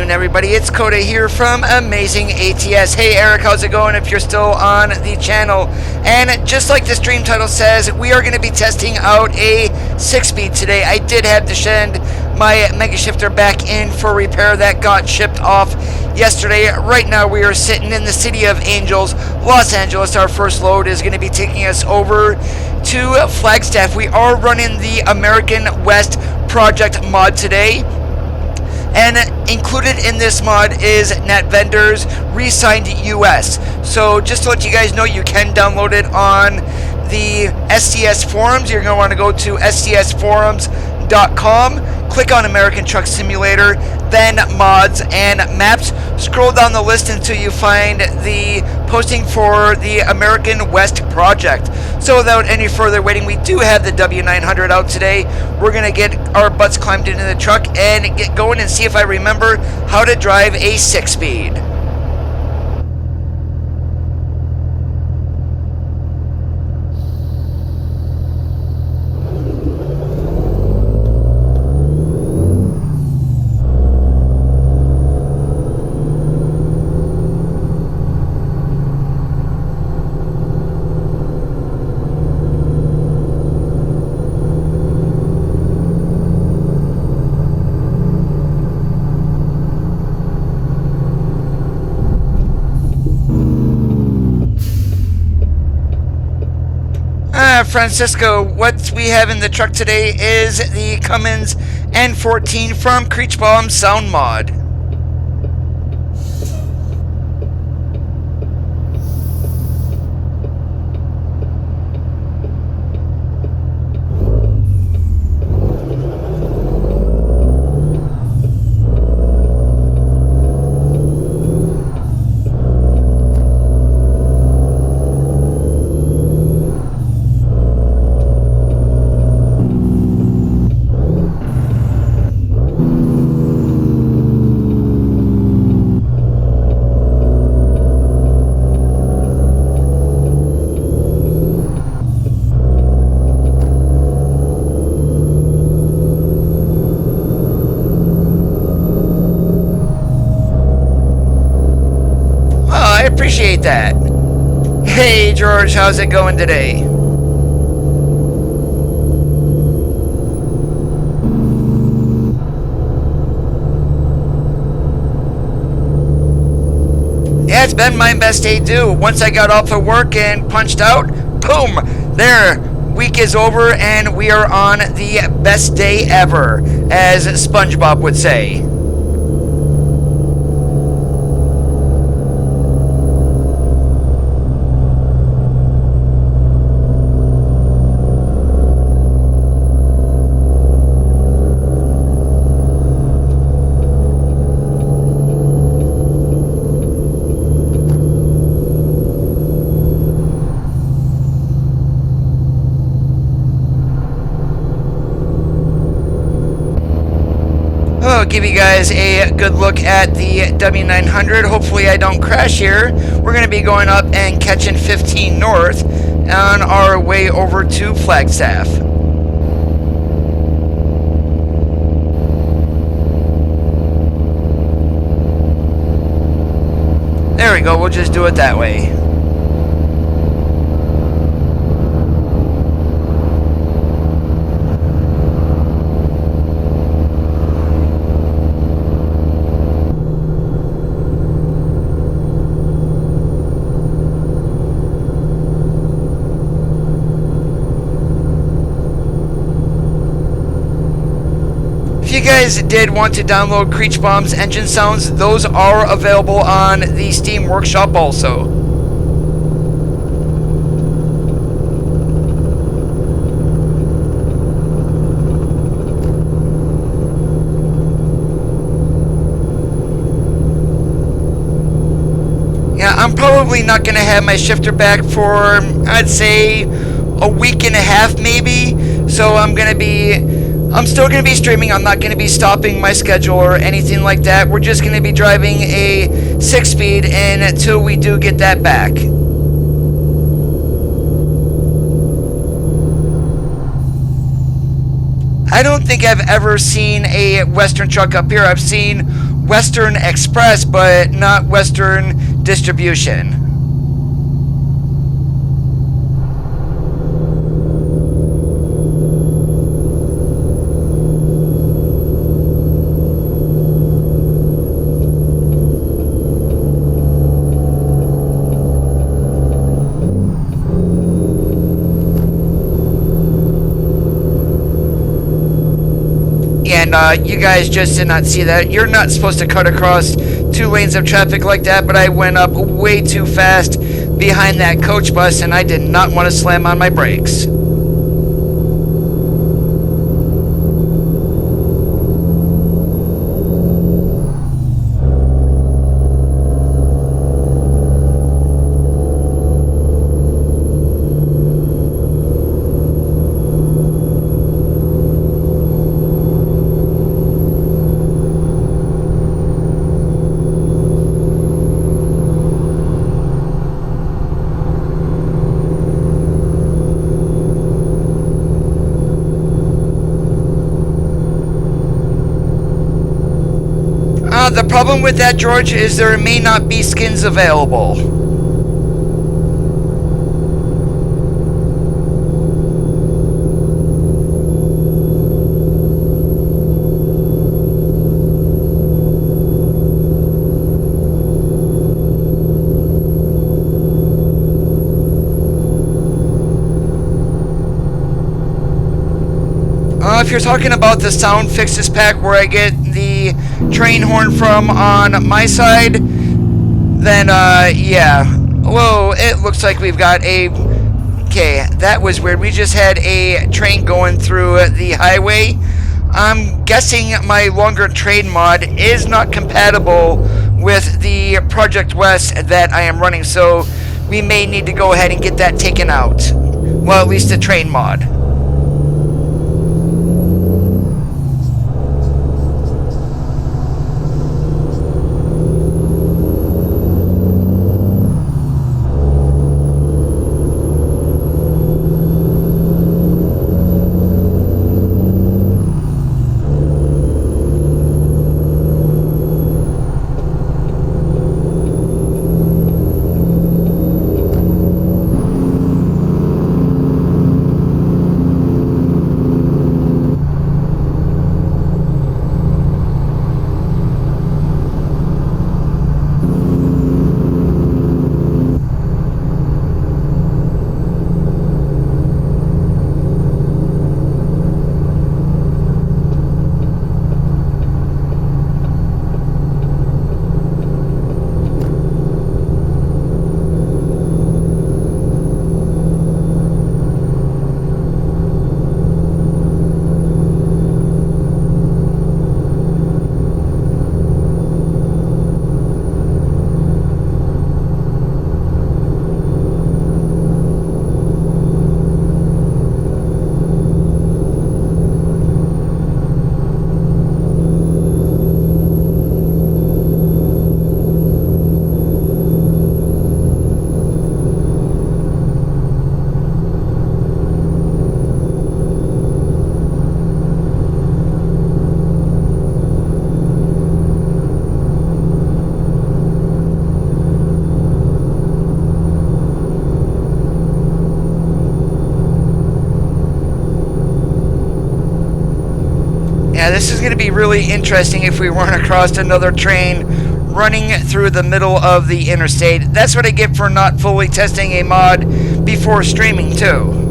afternoon, everybody. It's Coda here from Amazing ATS. Hey, Eric, how's it going if you're still on the channel? And just like the stream title says, we are going to be testing out a 6-speed today. I did have to send my MegaShifter back in for repair that got shipped off yesterday. Right now, we are sitting in the City of Angels, Los Angeles. Our first load is going to be taking us over to Flagstaff. We are running the American West Project mod today. And included in this mod is NetVendor's Resigned US. So just to let you guys know, you can download it on the SCS forums. You're going to want to go to scsforums.com, click on American Truck Simulator, then mods and maps. Scroll down the list until you find the posting for the American West Project. So without any further waiting, we do have the W900 out today. We're going to get our butts climbed into the truck and get going and see if I remember how to drive a 6-speed. Francisco, what we have in the truck today is the Cummins N14 from Creechbaum Sound Mod. Appreciate that. Hey George, how's it going today? Yeah, it's been my best day too. Once I got off of work and punched out, boom, there, week is over and we are on the best day ever, as SpongeBob would say. I'll give you guys a good look at the W900. Hopefully I don't crash here. We're going to be going up and catching 15 north on our way over to Flagstaff. There we go, we'll just do it that way. If you guys did want to download Creechbaum's engine sounds, those are available on the Steam Workshop also. Yeah, I'm probably not going to have my shifter back for, I'd say, a week and a half maybe. So I'm still going to be streaming. I'm not going to be stopping my schedule or anything like that. We're just going to be driving a 6-speed until we do get that back. I don't think I've ever seen a Western truck up here. I've seen Western Express, but not Western Distribution. And you guys just did not see that. You're not supposed to cut across 2 lanes of traffic like that, but I went up way too fast behind that coach bus, and I did not want to slam on my brakes. The problem with that, George, is there may not be skins available. If you're talking about the sound fixes pack where I get the train horn from on my side, then yeah. Whoa, it looks like we've got a... Okay, that was weird. We just had a train going through the highway. I'm guessing my longer train mod is not compatible with the Project West that I am running, so we may need to go ahead and get that taken out. Well, at least the train mod. Yeah, this is going to be really interesting if we run across another train running through the middle of the interstate. That's what I get for not fully testing a mod before streaming, too.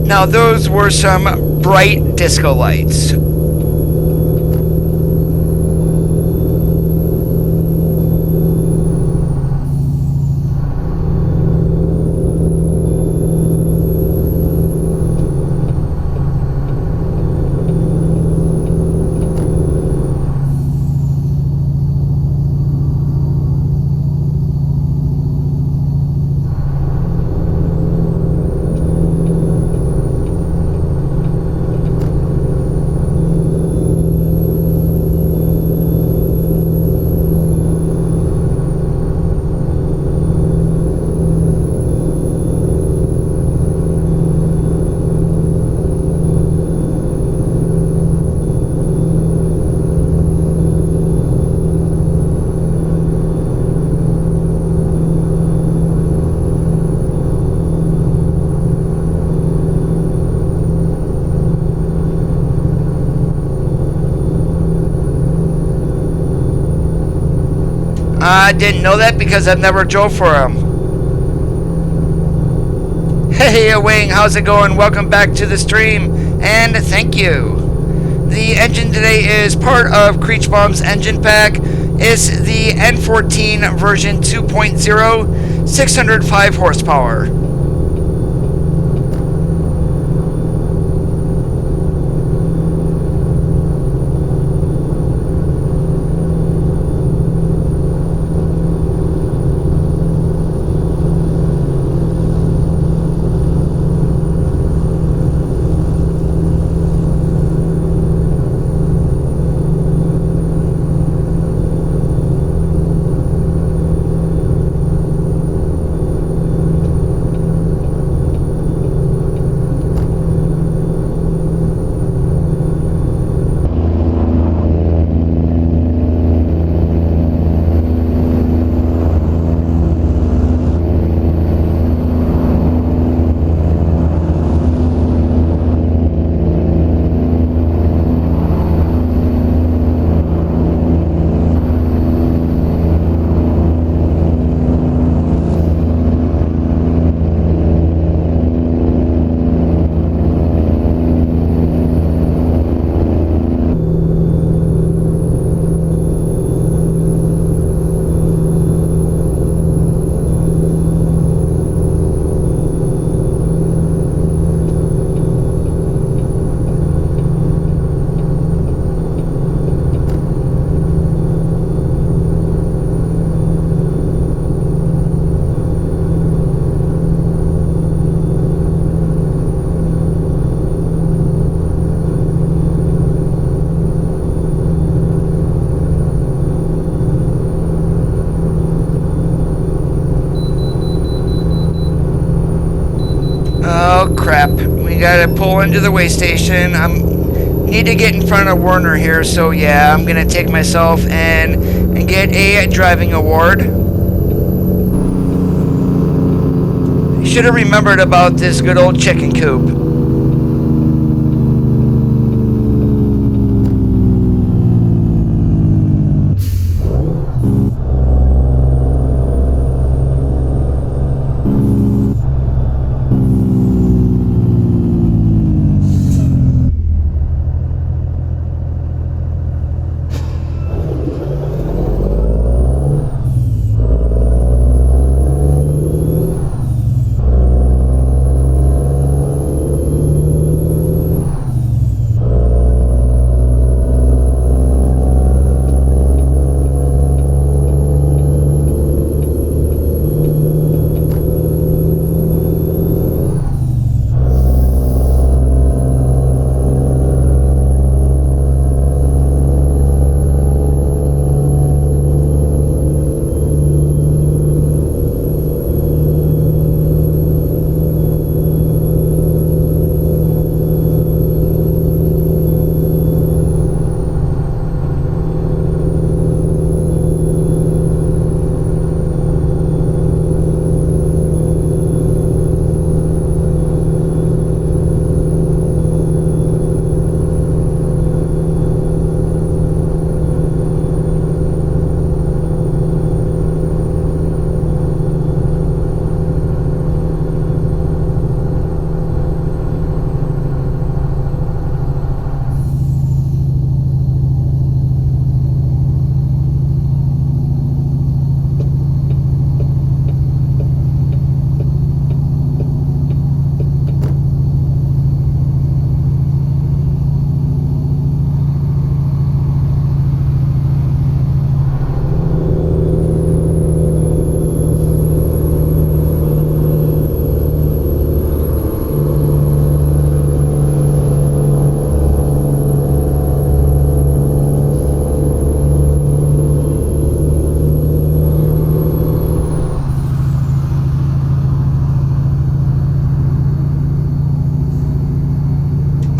Now those were some bright disco lights. I didn't know that because I've never drove for him. Hey Wing, how's it going? Welcome back to the stream, and thank you. The engine today is part of Creechbomb's engine pack. It's the N14 version 2.0, 605 horsepower. Oh crap, we gotta pull into the way station. Need to get in front of Werner here, so yeah, I'm gonna take myself and get a driving award. Should have remembered about this good old chicken coop.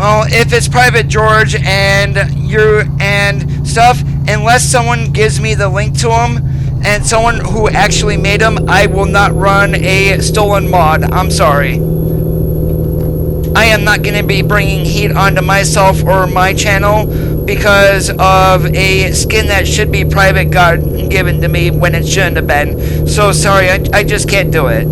Well, if it's Private George and you and stuff, unless someone gives me the link to them and someone who actually made them, I will not run a stolen mod. I'm sorry. I am not going to be bringing heat onto myself or my channel because of a skin that should be private got given to me when it shouldn't have been. So sorry, I just can't do it.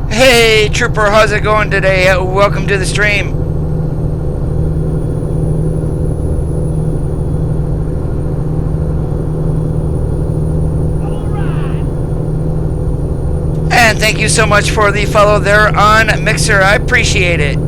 Hey Trooper, how's it going today? Welcome to the stream. And thank you so much for the follow there on Mixer. I appreciate it.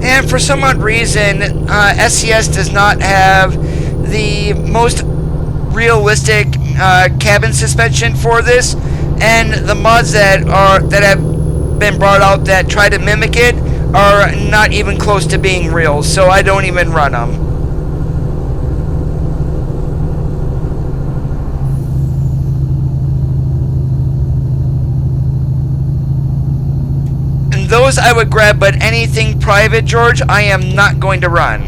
And for some odd reason, SCS does not have the most realistic cabin suspension for this, and the mods that have been brought out that try to mimic it are not even close to being real, so I don't even run them. Those I would grab, but anything private, George, I am not going to run.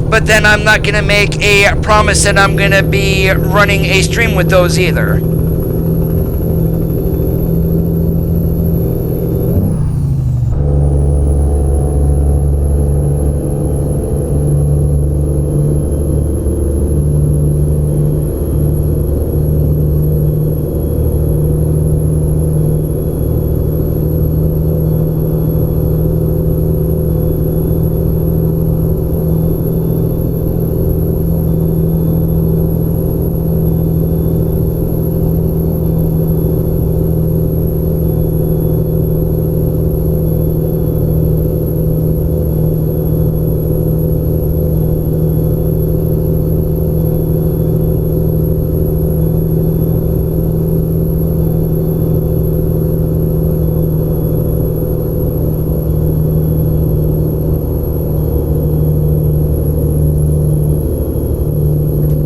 But then I'm not going to make a promise that I'm going to be running a stream with those either.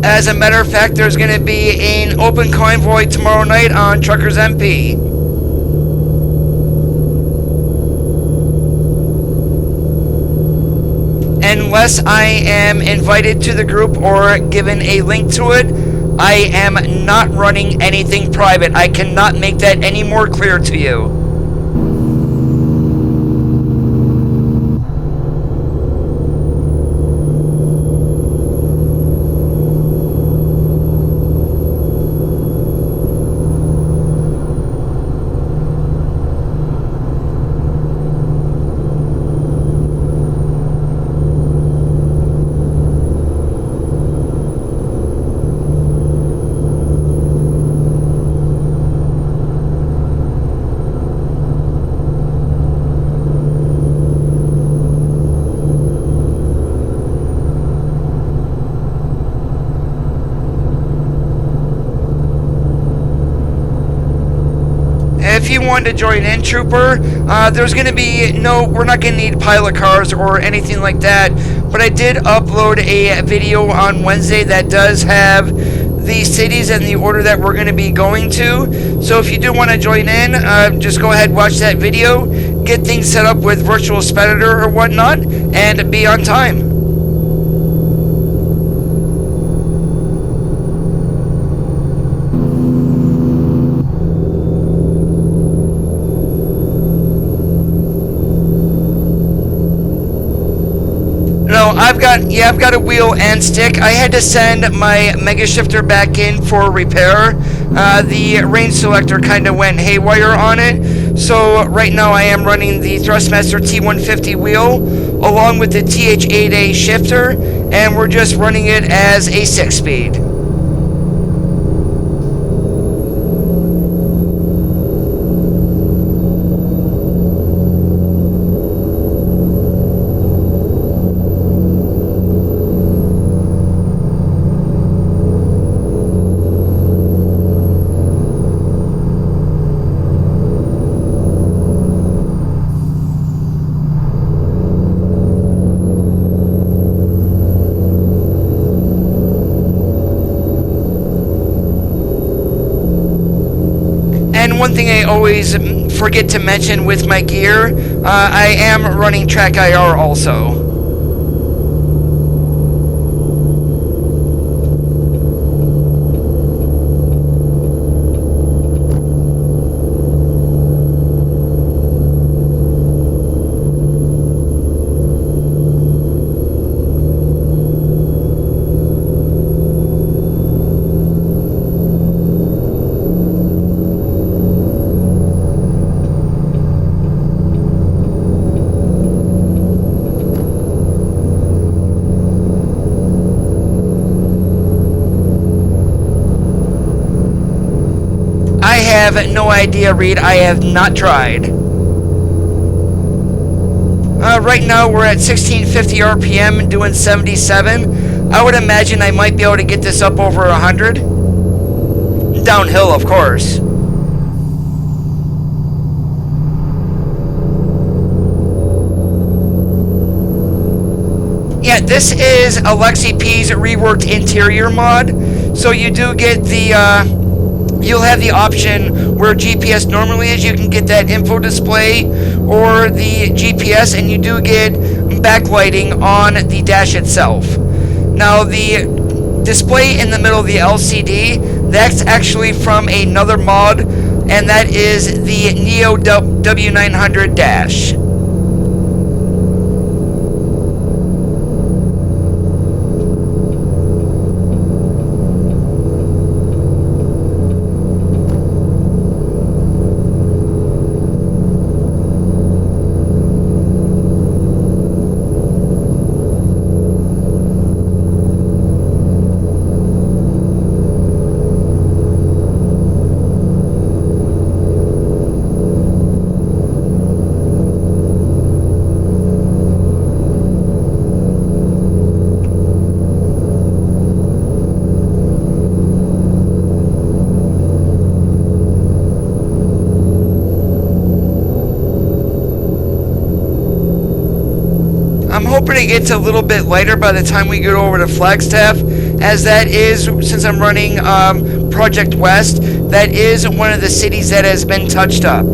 As a matter of fact, there's going to be an open convoy tomorrow night on Truckers MP. Unless I am invited to the group or given a link to it, I am not running anything private. I cannot make that any more clear to you. If you want to join in, Trooper, there's going to be we're not going to need pilot cars or anything like that, but I did upload a video on Wednesday that does have the cities in the order that we're going to be going to. So if you do want to join in, just go ahead, watch that video, get things set up with Virtual Speditor or whatnot, and be on time. No, I've got a wheel and stick. I had to send my MegaShifter back in for repair. The range selector kind of went haywire on it. So right now I am running the Thrustmaster T150 wheel along with the TH8A shifter, and we're just running it as a 6-speed. And one thing I always forget to mention with my gear, I am running TrackIR also. I have no idea, Reed. I have not tried. Right now we're at 1650 RPM doing 77. I would imagine I might be able to get this up over 100. Downhill, of course. Yeah, this is Alexi P's reworked interior mod. So you do get the you'll have the option where GPS normally is. You can get that info display or the GPS, and you do get backlighting on the dash itself. Now, the display in the middle of the LCD, that's actually from another mod, and that is the Neo W900 dash. I'm hoping it gets a little bit lighter by the time we get over to Flagstaff, as that is, since I'm running Project West, that is one of the cities that has been touched up.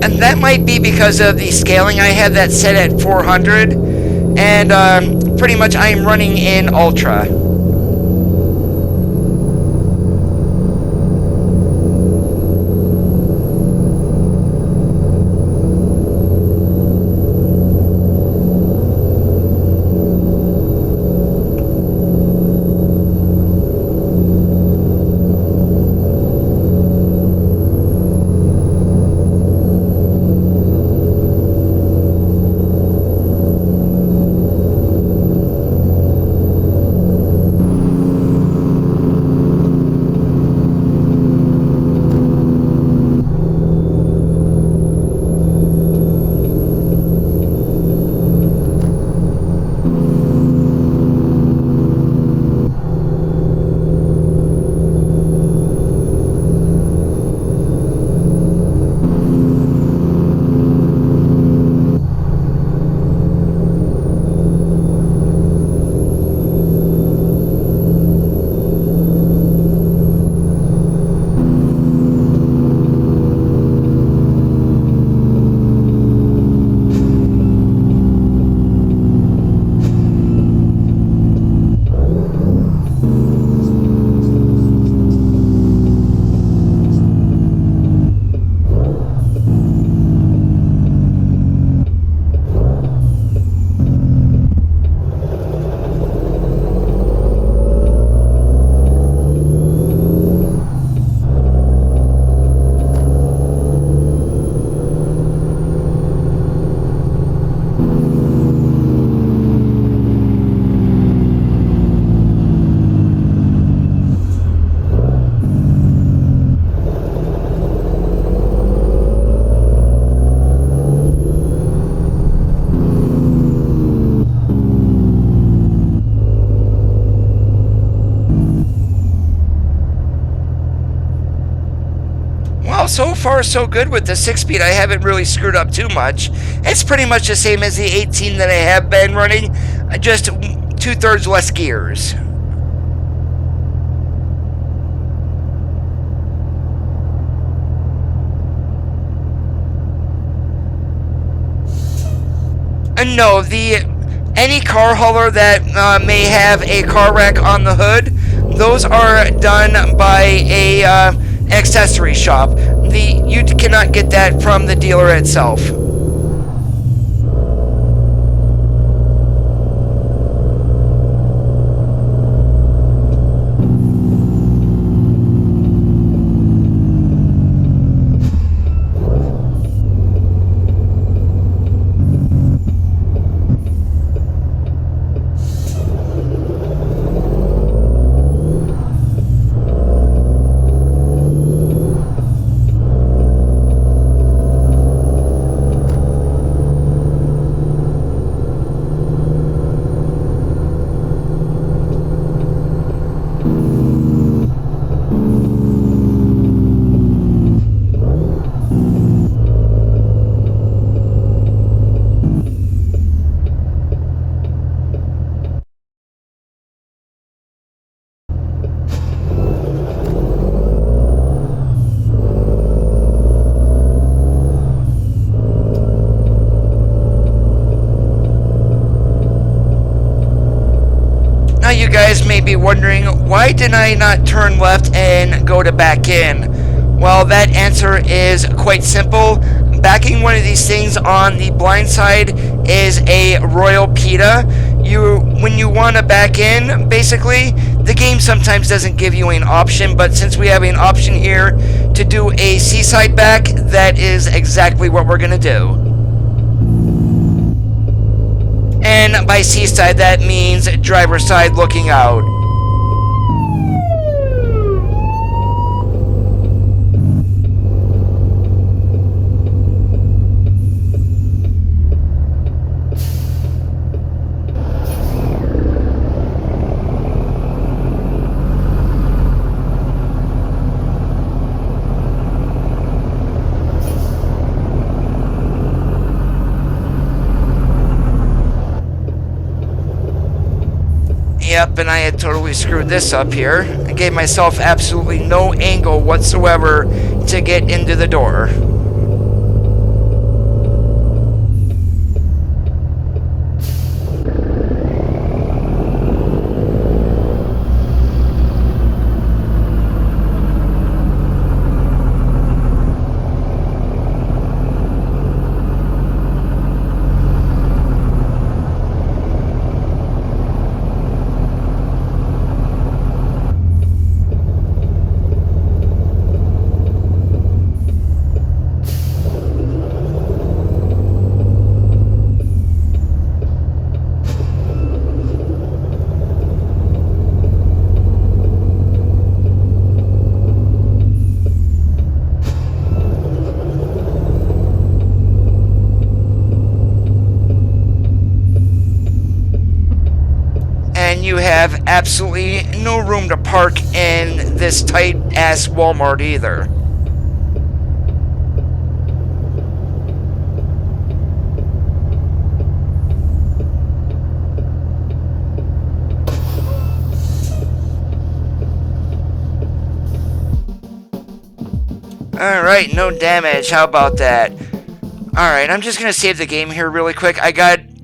And that might be because of the scaling. I have that set at 400, and pretty much I am running in Ultra. so far so good with the 6-speed. I haven't really screwed up too much. It's pretty much the same as the 18 that I have been running, just 2/3 less gears. And no, any car hauler that may have a car rack on the hood, those are done by a accessory shop. You cannot get that from the dealer itself. Now you guys may be wondering, why did I not turn left and go to back in? Well, that answer is quite simple. Backing one of these things on the blind side is a royal PETA. When you want to back in, basically, the game sometimes doesn't give you an option, but since we have an option here to do a seaside back, that is exactly what we're going to do. And by seaside, that means driver's side looking out. Yep, and I had totally screwed this up here. I gave myself absolutely no angle whatsoever to get into the door. You have absolutely no room to park in this tight-ass Walmart either. Alright, no damage. How about that? Alright, I'm just going to save the game here really quick.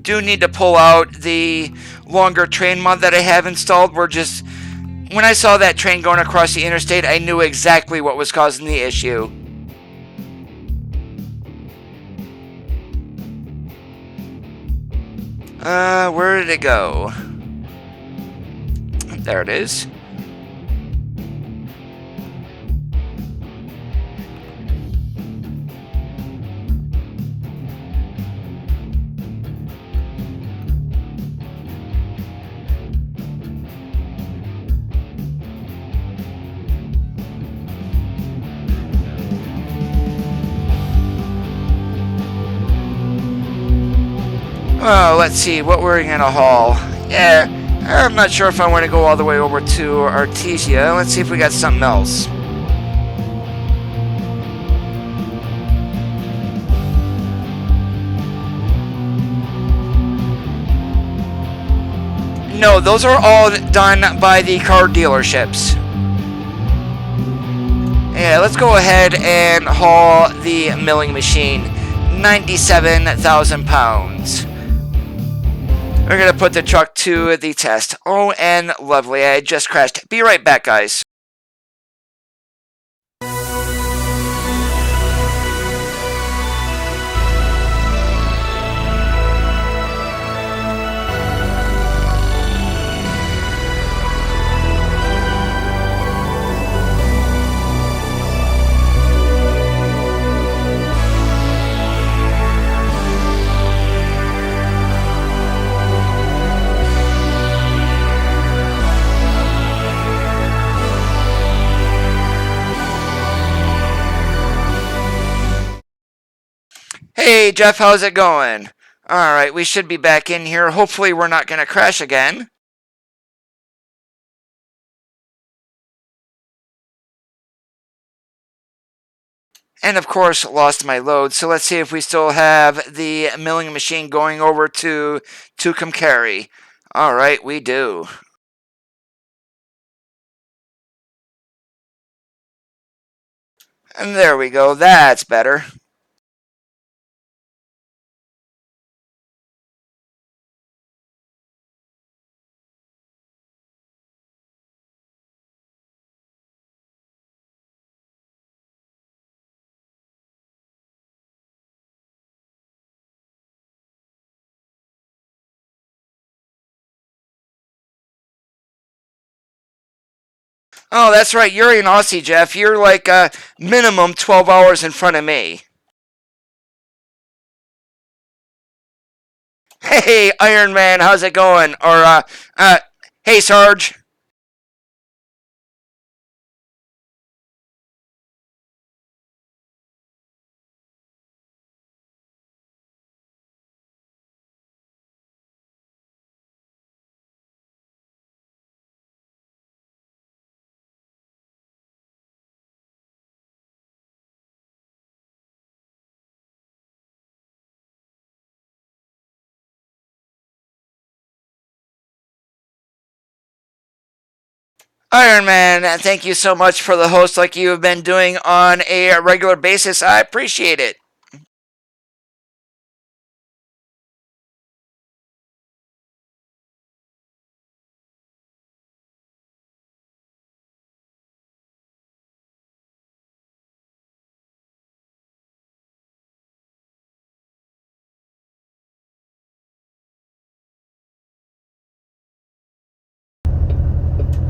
Do need to pull out the longer train mod that I have installed. When I saw that train going across the interstate, I knew exactly what was causing the issue. Where did it go? There it is. Oh, let's see what we're gonna haul. Yeah, I'm not sure if I want to go all the way over to Artesia. Let's see if we got something else. No, those are all done by the car dealerships. Yeah, let's go ahead and haul the milling machine. 97,000 pounds. We're going to put the truck to the test. Oh, and lovely. I just crashed. Be right back, guys. Hey, Jeff, how's it going? Alright, we should be back in here. Hopefully we're not going to crash again. And of course, lost my load. So let's see if we still have the milling machine going over to Tucumcari. Alright, we do. And there we go. That's better. Oh, that's right. You're an Aussie, Jeff. You're like minimum 12 hours in front of me. Hey, Iron Man, how's it going? Or, hey, Sarge. Iron Man, thank you so much for the host like you have been doing on a regular basis. I appreciate it.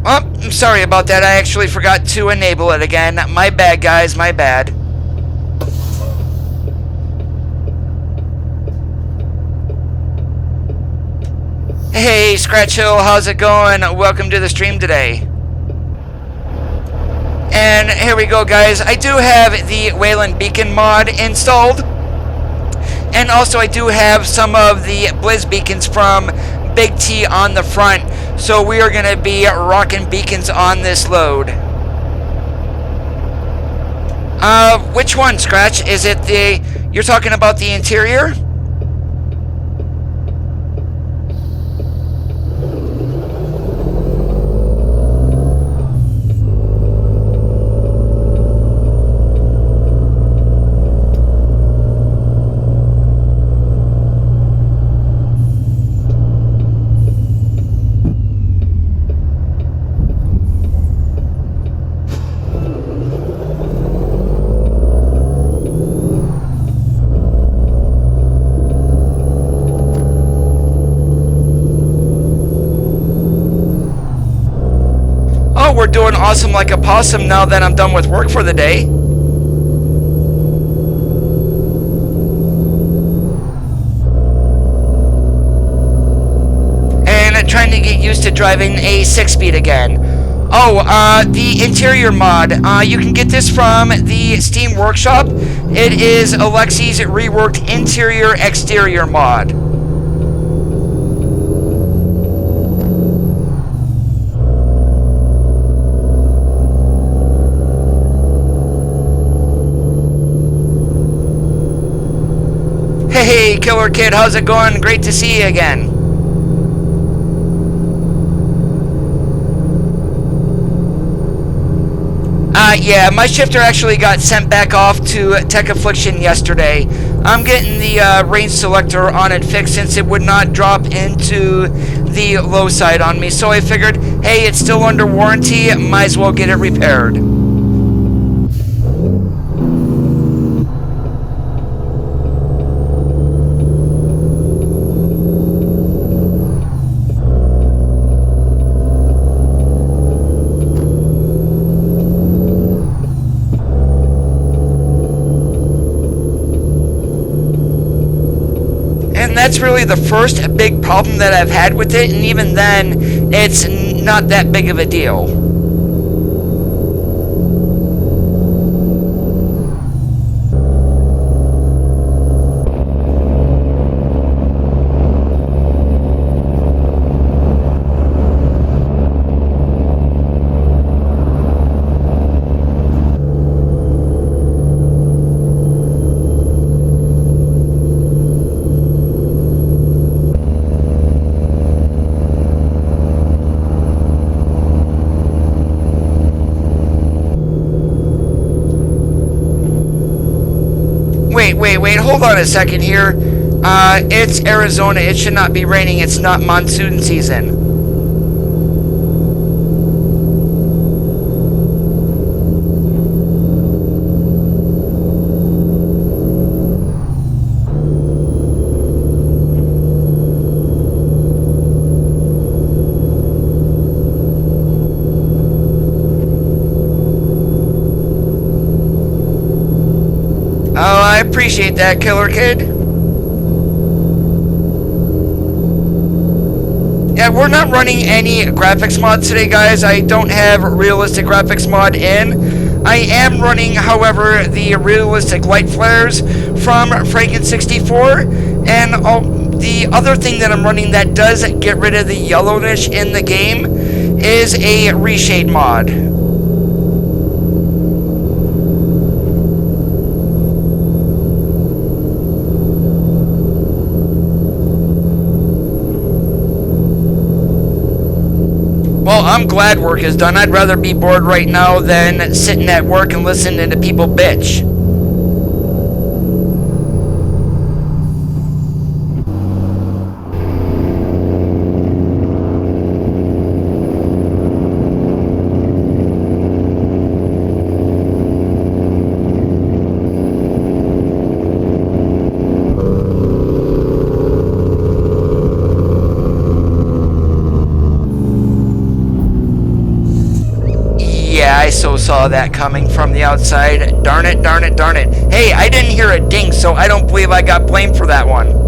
Oh, I'm sorry about that. I actually forgot to enable it again. My bad, guys. My bad. Hey, Scratch Hill. How's it going? Welcome to the stream today. And here we go, guys. I do have the Wayland Beacon mod installed. And also I do have some of the Blizz beacons from Big T on the front. So we are going to be rocking beacons on this load. Which one, Scratch? Is it you're talking about the interior? We're doing awesome like a possum now that I'm done with work for the day. And trying to get used to driving a 6-speed again. Oh, the interior mod. You can get this from the Steam Workshop. It is Alexi's reworked interior-exterior mod. Hey, Killer Kid, how's it going? Great to see you again. Yeah, my shifter actually got sent back off to Tech Affliction yesterday. I'm getting the range selector on it fixed since it would not drop into the low side on me. So I figured, hey, it's still under warranty, might as well get it repaired. And that's really the first big problem that I've had with it, and even then, it's not that big of a deal. Wait, hold on a second here. It's Arizona. It should not be raining. It's not monsoon season. Oh, I appreciate that, Killer Kid. Yeah, we're not running any graphics mods today, guys. I don't have realistic graphics mod in. I am running, however, the realistic light flares from Franken64. And the other thing that I'm running that does get rid of the yellowness in the game is a reshade mod. Well, I'm glad work is done. I'd rather be bored right now than sitting at work and listening to people bitch. Yeah, I so saw that coming from the outside. Darn it, darn it, darn it. Hey, I didn't hear a ding, so I don't believe I got blamed for that one.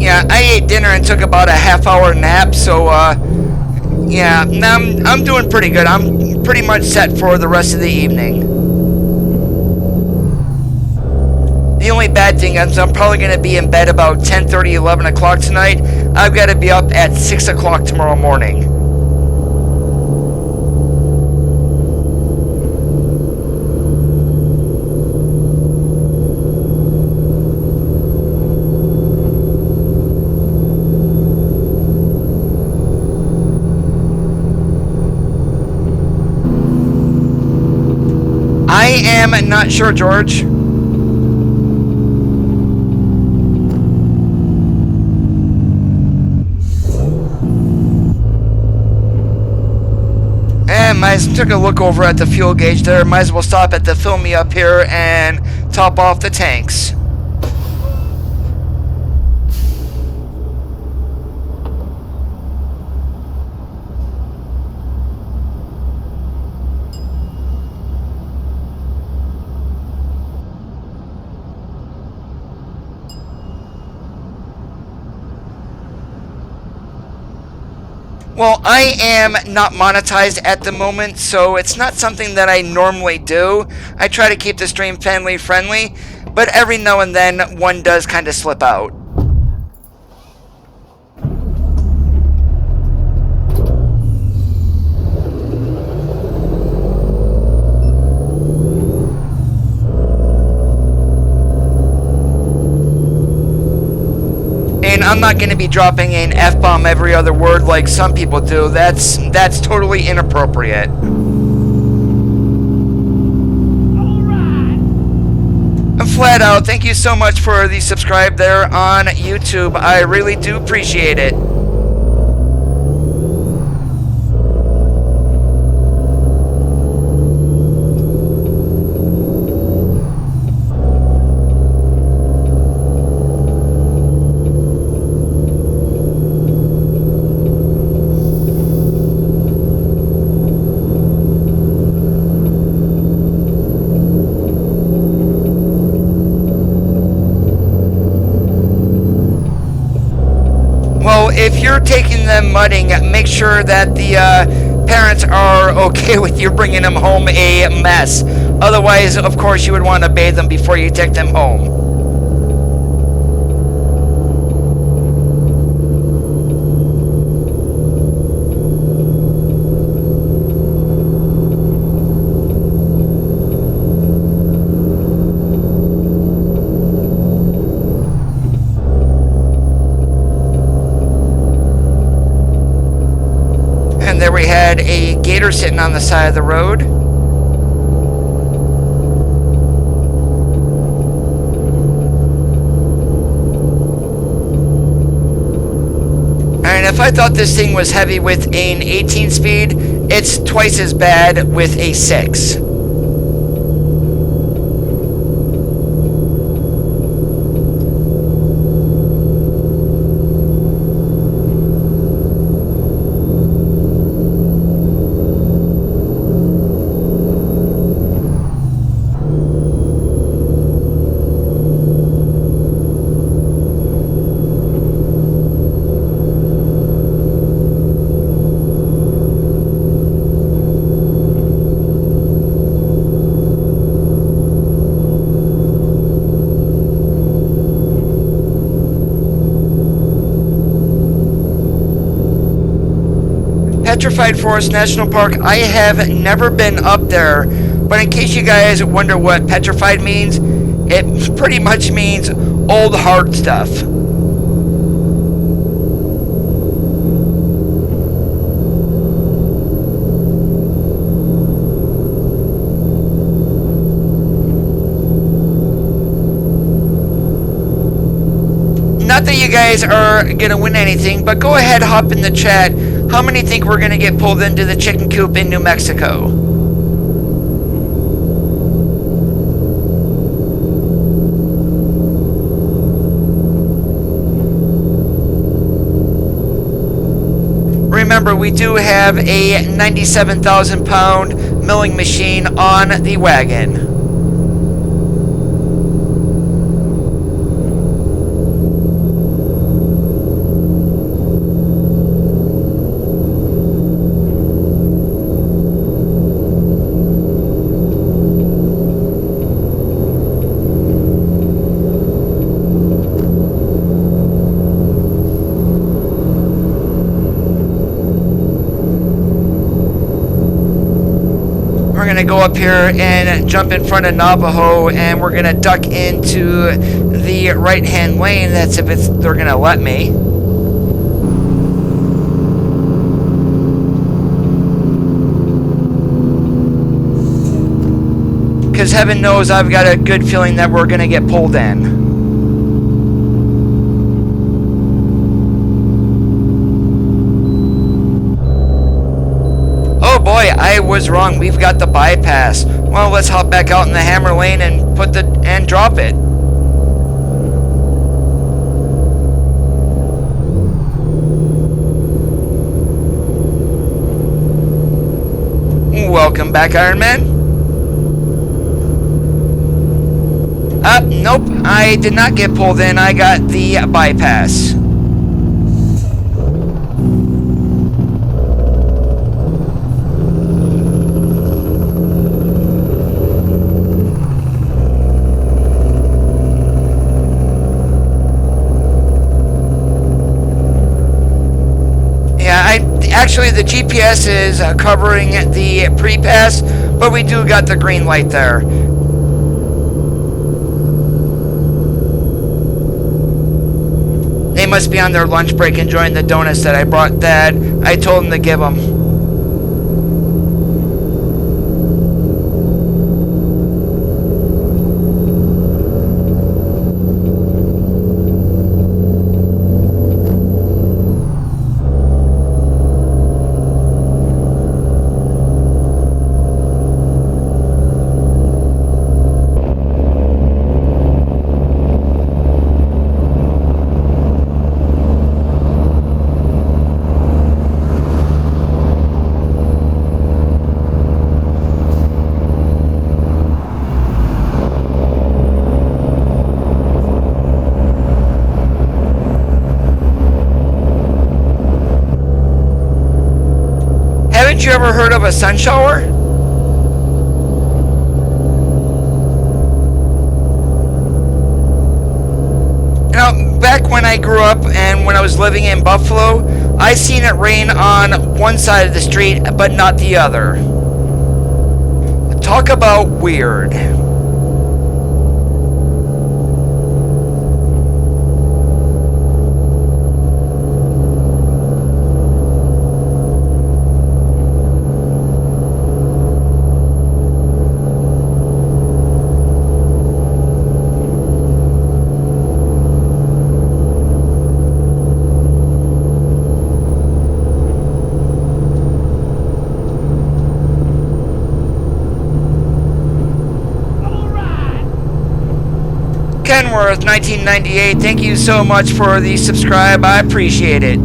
Yeah, I ate dinner and took about a half-hour nap, so yeah, I'm doing pretty good. I'm pretty much set for the rest of the evening. The only bad thing is I'm probably going to be in bed about 10:30, 11 o'clock tonight. I've got to be up at 6 o'clock tomorrow morning. I am not sure, George. And I took a look over at the fuel gauge there. Might as well stop at the fill me up here and top off the tanks. Well, I am not monetized at the moment, so it's not something that I normally do. I try to keep the stream family friendly, but every now and then one does kind of slip out. I'm not going to be dropping an F-bomb every other word like some people do. That's totally inappropriate. Flat out, thank you so much for the subscribe there on YouTube. I really do appreciate it. If you're taking them mudding, make sure that the parents are okay with you bringing them home a mess. Otherwise, of course, you would want to bathe them before you take them home. There we had a gator sitting on the side of the road. And if I thought this thing was heavy with an 18 speed, it's twice as bad with a 6. Petrified Forest National Park. I have never been up there, but in case you guys wonder what petrified means, it pretty much means old hard stuff. Not that you guys are gonna win anything, but go ahead, hop in the chat. How many think we're gonna get pulled into the chicken coop in New Mexico? Remember, we do have a 97,000 pound milling machine on the wagon. We're going to go up here and jump in front of Navajo, and we're going to duck into the right-hand lane. That's if they're going to let me. Because heaven knows I've got a good feeling that we're going to get pulled in. Oh boy, I was wrong. We've got the bypass. Well, let's hop back out in the hammer lane and drop it. Welcome back, Iron Man. Nope, I did not get pulled in. I got the bypass. Actually, the GPS is covering the pre-pass, but we do got the green light there. They must be on their lunch break enjoying the donuts that I brought, that I told them to give them. Haven't you ever heard of a sun shower? Now, back when I grew up and when I was living in Buffalo, I seen it rain on one side of the street, but not the other. Talk about weird. Kenworth 1998, thank you so much for the subscribe. I appreciate it.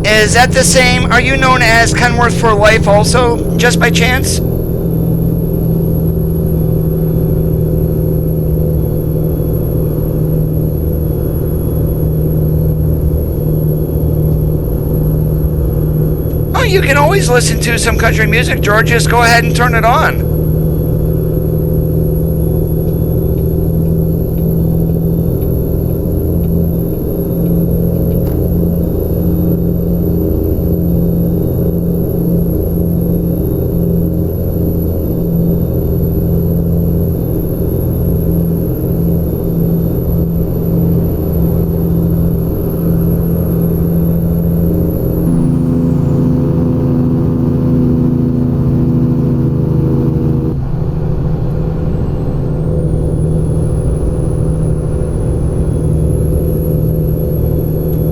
Is that the same? Are you known as Kenworth for life also, just by chance? Oh, you can always listen to some country music, George. Just go ahead and turn it on.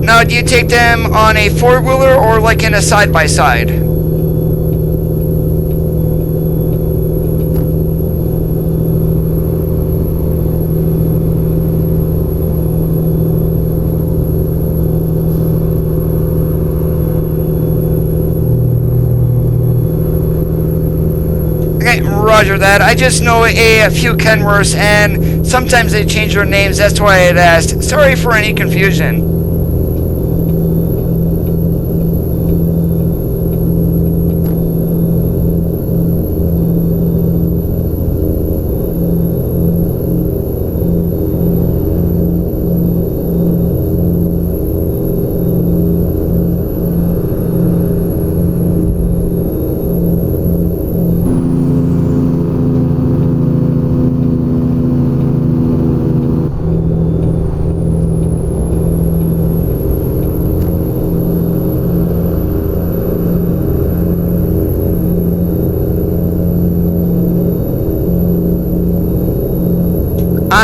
Now, do you take them on a four-wheeler or like in a side-by-side? Okay, roger that. I just know a few Kenworths, and sometimes they change their names. That's why I had asked. Sorry for any confusion.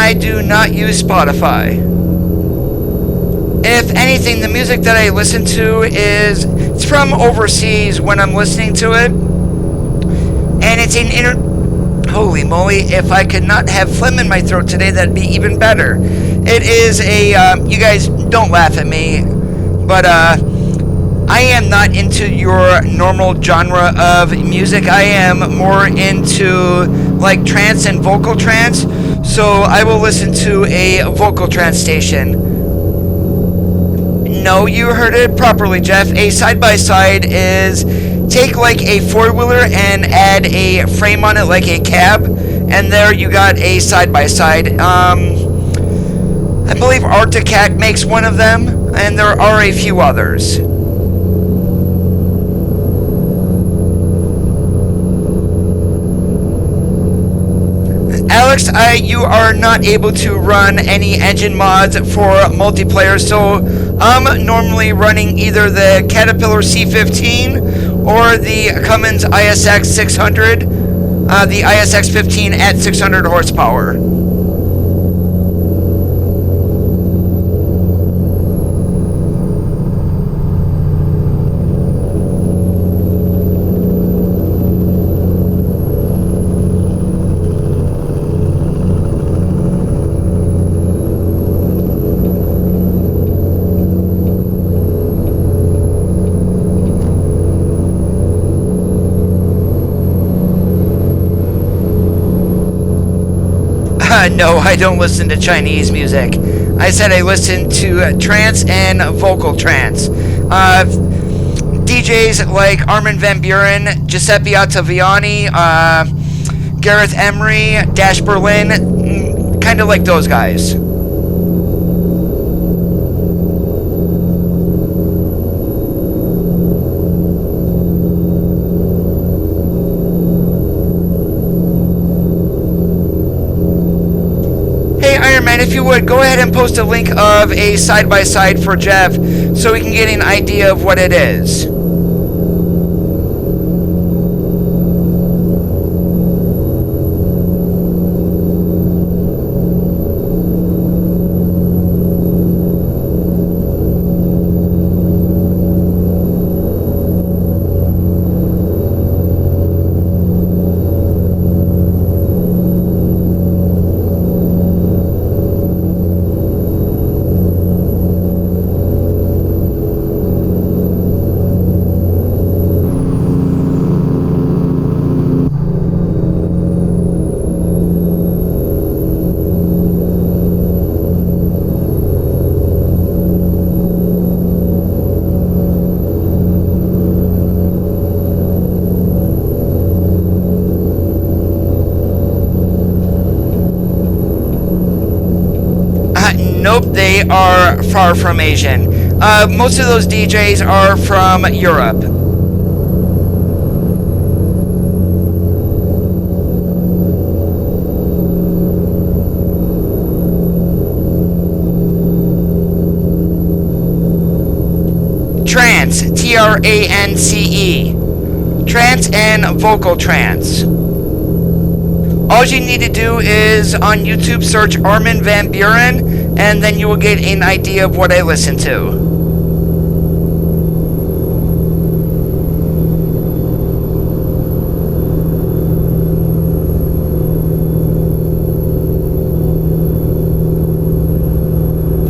I do not use Spotify. If anything, the music that I listen to it's from overseas when I'm listening to it. And it's holy moly, if I could not have phlegm in my throat today, that'd be even better. It is you guys don't laugh at me, but I am not into your normal genre of music. I am more into like trance and vocal trance, so I will listen to a vocal trance station. No, you heard it properly, Jeff. A side-by-side is take like a four-wheeler and add a frame on it like a cab, and there you got a side-by-side. I believe Arctic Cat makes one of them, and there are a few others. Alex, you are not able to run any engine mods for multiplayer, so I'm normally running either the Caterpillar C15 or the Cummins ISX 600, the ISX 15 at 600 horsepower. No, I don't listen to Chinese music. I said I listen to trance and vocal trance. DJs like Armin van Buuren, Giuseppe Ottaviani, Gareth Emery, Dash Berlin, kind of like those guys. Man, if you would, go ahead and post a link of a side-by-side for Jeff so we can get an idea of what it is. Nope, they are far from Asian. Most of those DJs are from Europe. Trance, Trance, trance and vocal trance. All you need to do is on YouTube search Armin van Buuren, and then you will get an idea of what I listen to.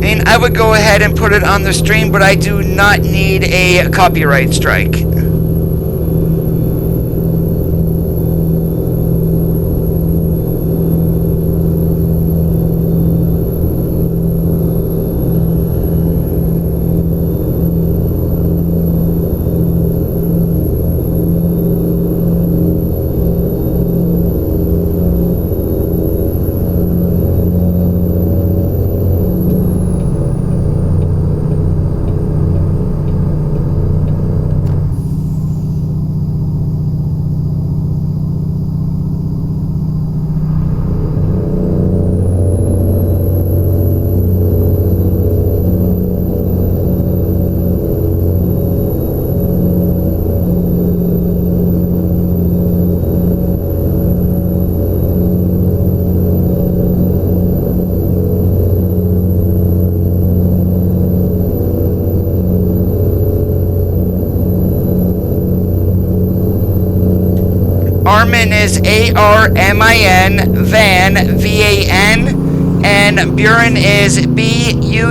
And I would go ahead and put it on the stream, but I do not need a copyright strike. is ARMIN, Van, VAN, and Buren is BUUREN.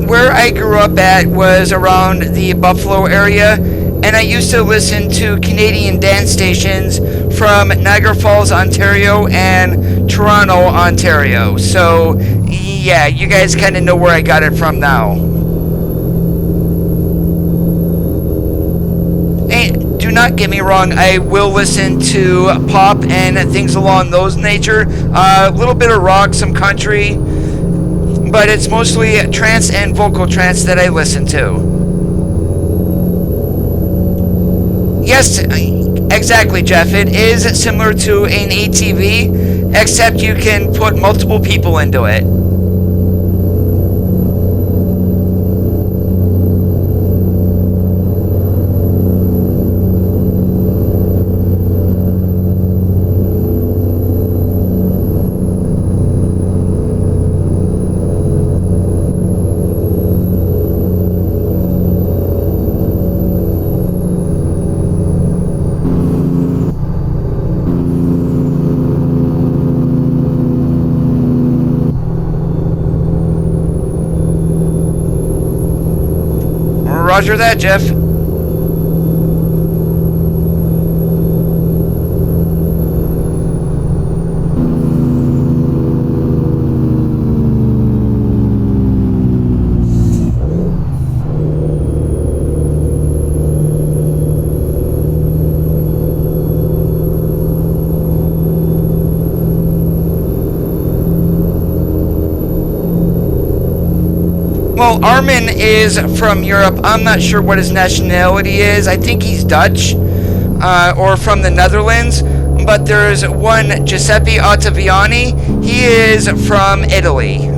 Where I grew up at was around the Buffalo area, and I used to listen to Canadian dance stations from Niagara Falls, Ontario, and Toronto, Ontario. So, yeah, you guys kind of know where I got it from now. And do not get me wrong, I will listen to pop and things along those nature. A little bit of rock, some country, but it's mostly trance and vocal trance that I listen to. Yes, exactly, Jeff. It is similar to an ATV, except you can put multiple people into it. Roger that, Jeff. Well, Armin is from Europe. I'm not sure what his nationality is. I think he's Dutch or from the Netherlands. But there's one Giuseppe Ottaviani. He is from Italy.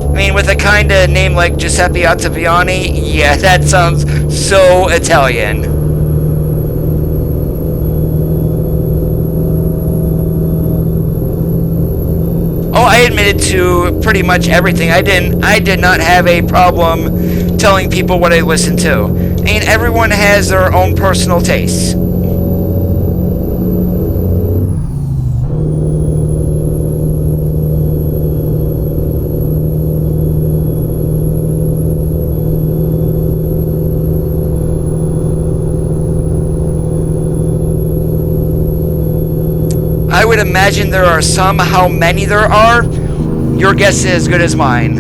I mean, with a kind of name like Giuseppe Ottaviani, yeah, that sounds so Italian. Oh, I admitted to pretty much everything. I did not have a problem telling people what I listen to. I mean, everyone has their own personal tastes. I would imagine there are some. How many there are, your guess is as good as mine.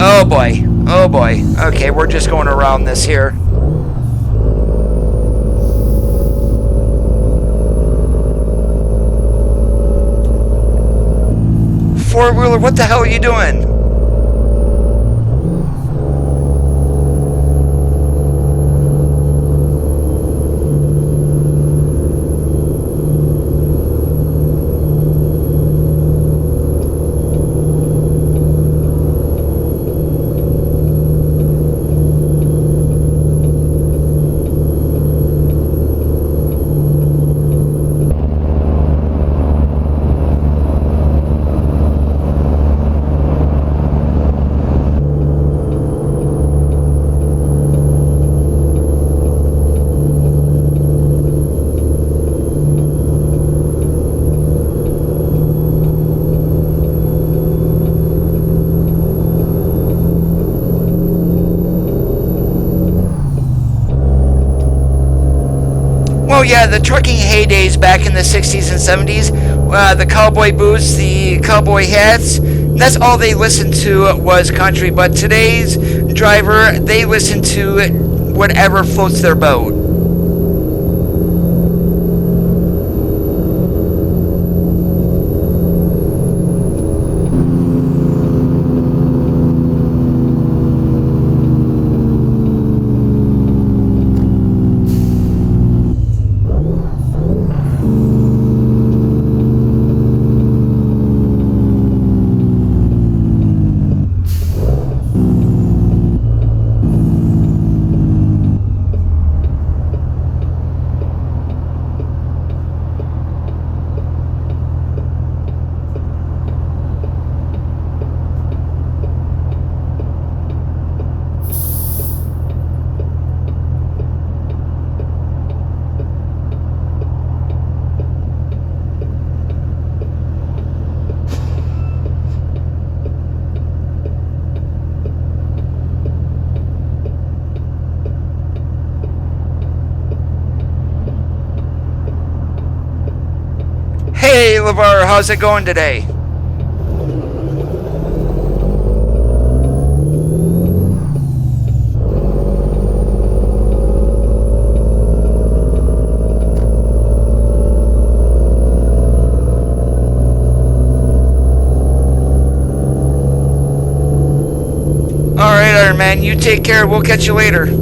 Oh boy. Oh boy. Okay, we're just going around this here. Four-wheeler, what the hell are you doing? Oh yeah, the trucking heydays back in the 60s and 70s, the cowboy boots, the cowboy hats, that's all they listened to was country. But today's driver, they listen to whatever floats their boat. LeVar, how's it going today? Alright, Iron Man, you take care. We'll catch you later.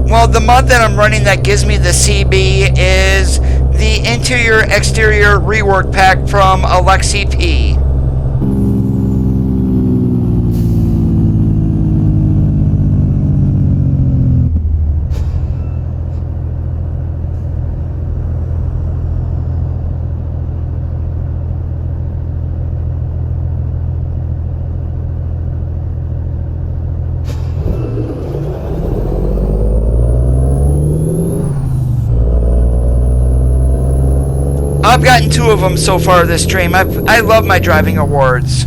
Well, the mod that I'm running that gives me the CB is the Interior Exterior Rework Pack from Alexi P. I've gotten 2 of them so far this stream. I love my driving awards.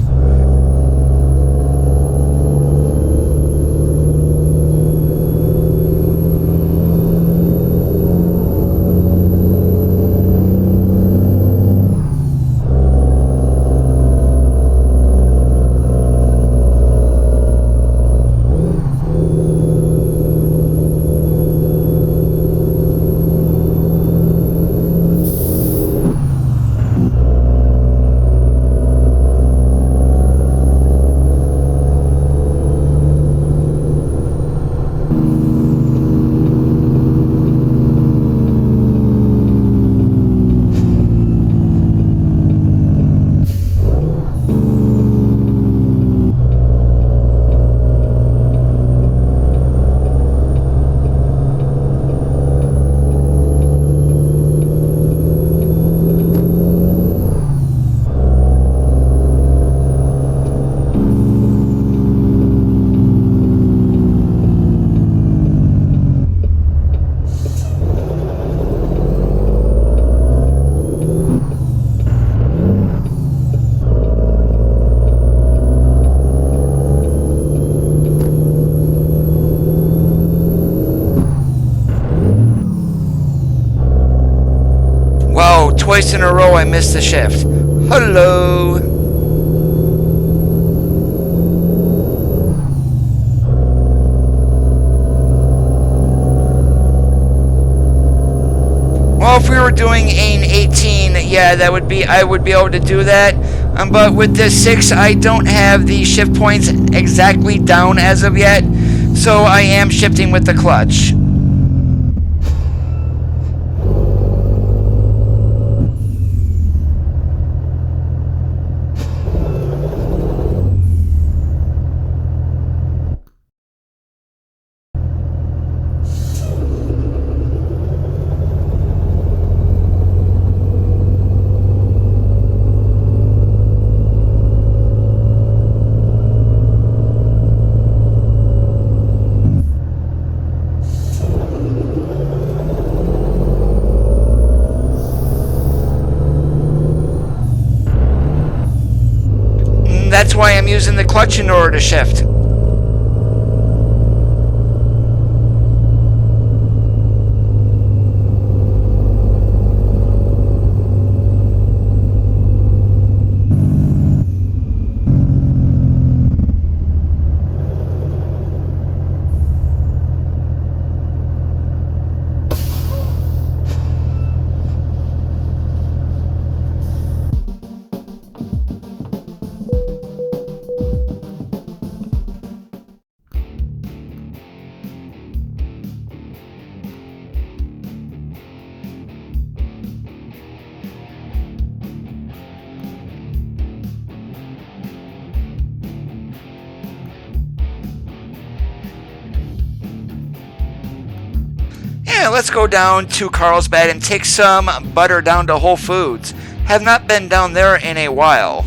Twice in a row I missed the shift. Hello. Well, if we were doing an 18, yeah, I would be able to do that. But with this 6, I don't have the shift points exactly down as of yet, so I am shifting with the clutch. That's why I'm using the clutch in order to shift. let's go down to Carlsbad and take some butter down to Whole Foods. Have not been down there in a while.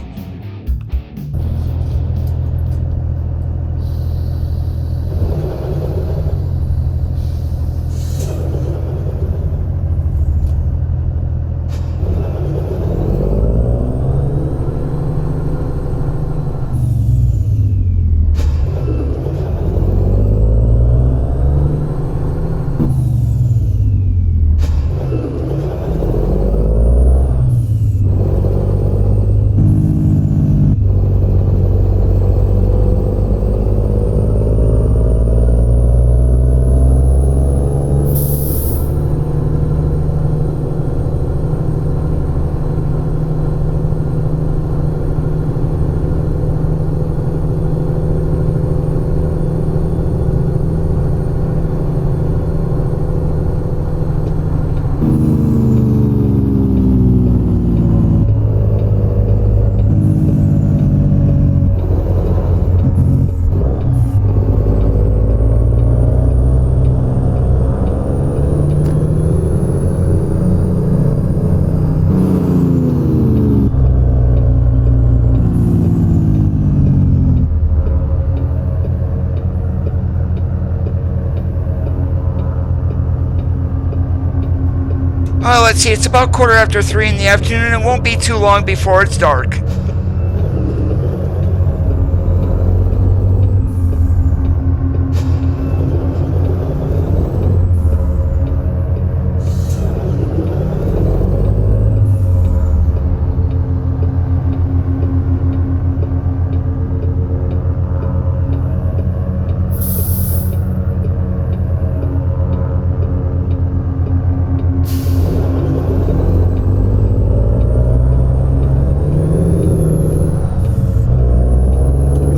Let's see, it's about 3:15 in the afternoon. It won't be too long before it's dark.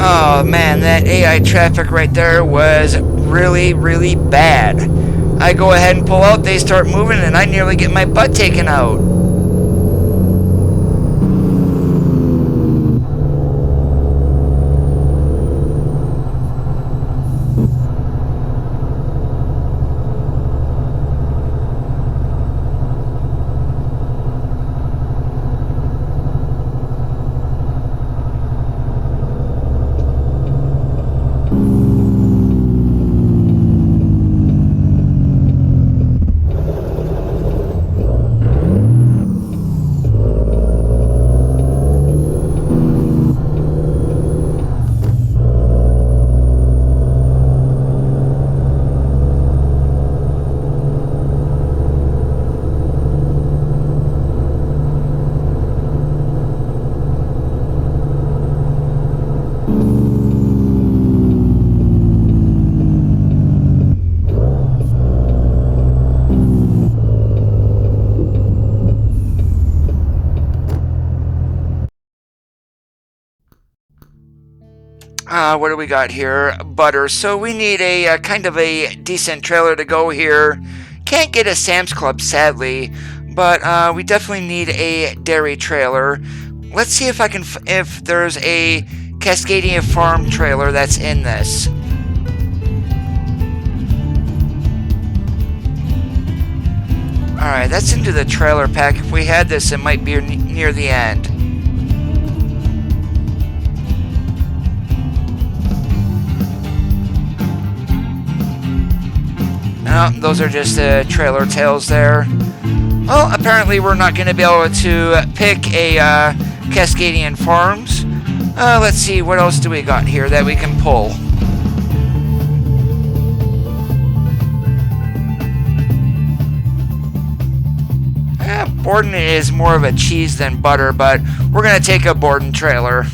Oh man, that AI traffic right there was really, really bad. I go ahead and pull out, they start moving, and I nearly get my butt taken out. What do we got here? Butter. So we need a kind of a decent trailer to go here. Can't get a Sam's Club, sadly, but we definitely need a dairy trailer. Let's see if I can, if there's a Cascadia Farm trailer that's in this. Alright, that's into the trailer pack. If we had this, it might be near the end. No, those are just trailer tails there. Well, apparently we're not going to be able to pick a Cascadian Farms. Let's see, what else do we got here that we can pull? Borden is more of a cheese than butter, but we're going to take a Borden trailer.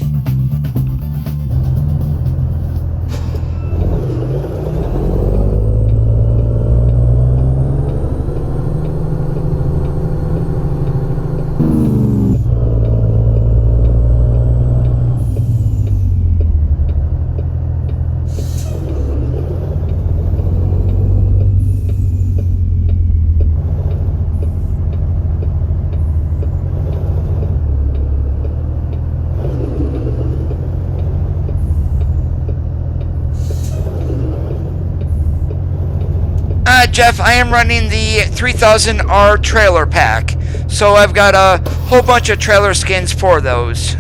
Jeff, I am running the 3000R trailer pack. So I've got a whole bunch of trailer skins for those.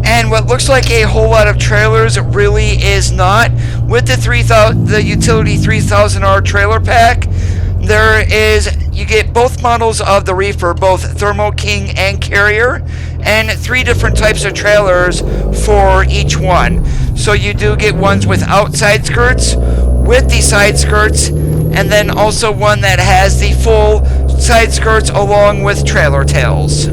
And what looks like a whole lot of trailers really is not. With the utility 3000R trailer pack, you get both models of the reefer, both Thermo King and Carrier, and 3 different types of trailers for each one. So you do get ones without side skirts, with the side skirts, and then also one that has the full side skirts along with trailer tails.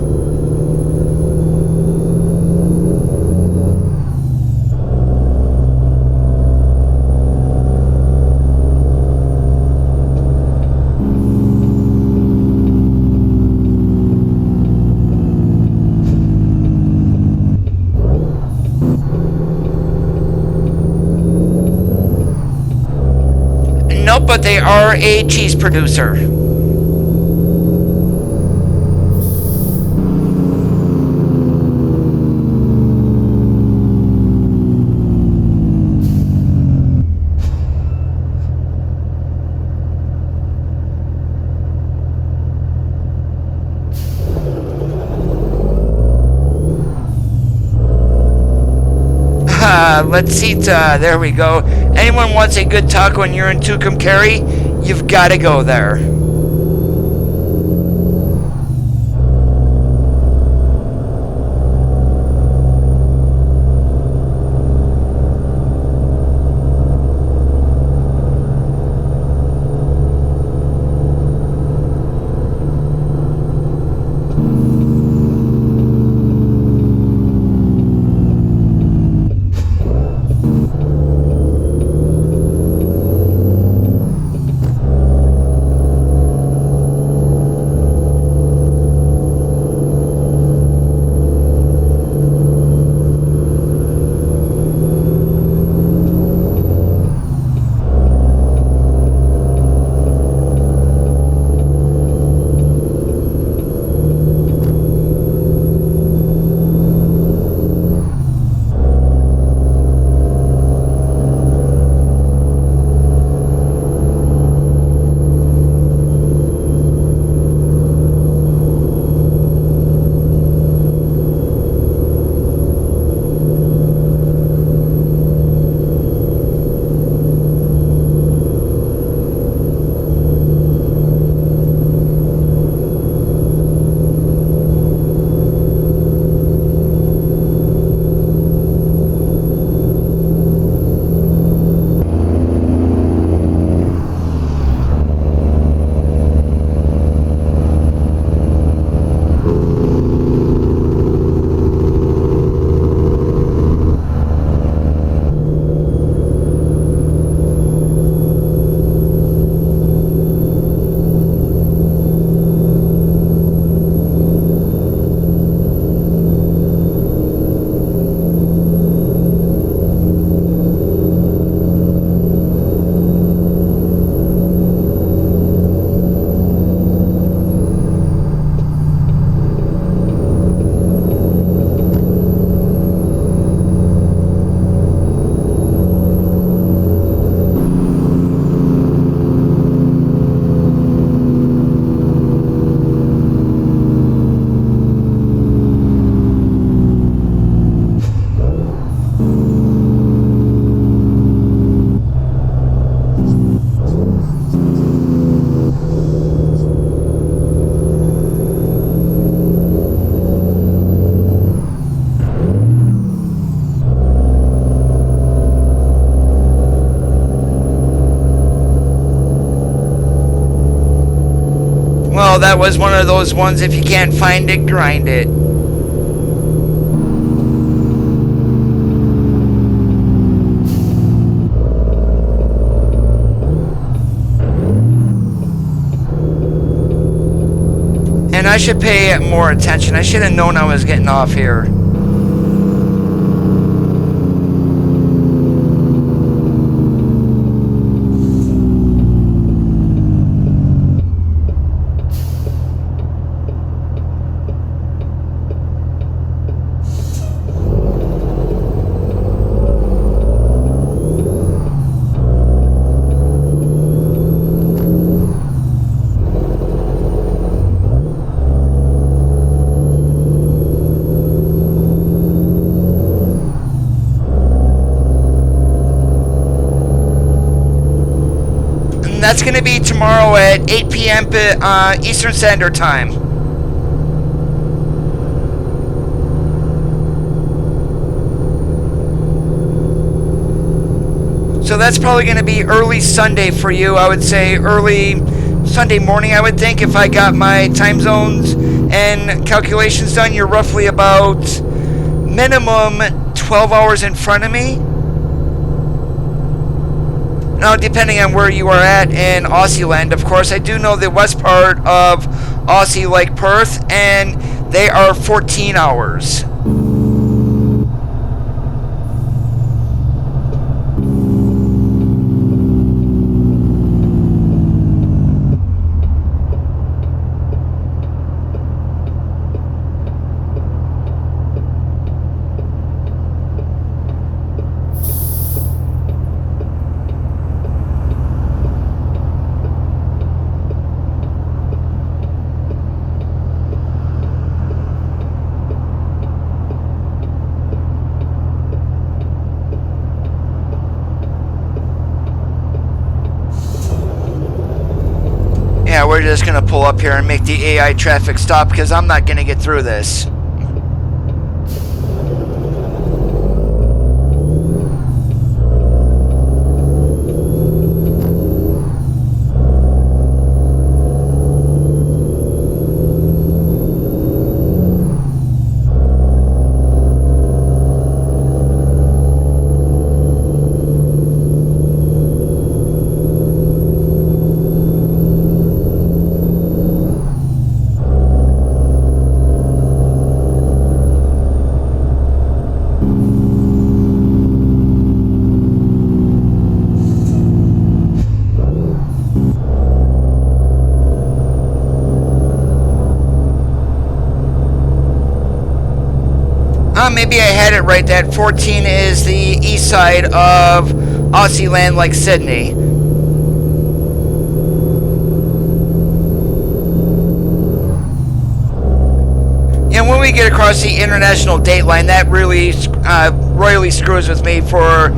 Nope, but they are a cheese producer. Let's see, there we go. Anyone wants a good taco and you're in Tucumcari, you've got to go there. Well, that was one of those ones, if you can't find it, grind it. And I should pay more attention. I should have known I was getting off here. that's going to be tomorrow at 8 p.m. Eastern Standard Time. So that's probably going to be early Sunday for you. I would say early Sunday morning, I would think. If I got my time zones and calculations done, you're roughly about minimum 12 hours in front of me. Now, depending on where you are at in Aussie land, of course, I do know the west part of Aussie, like Perth, and they are 14 hours. Yeah, we're just going to pull up here and make the AI traffic stop because I'm not going to get through this. Maybe I had it right that 14 is the east side of Aussie land, like Sydney. And when we get across the international date line, that really royally screws with me for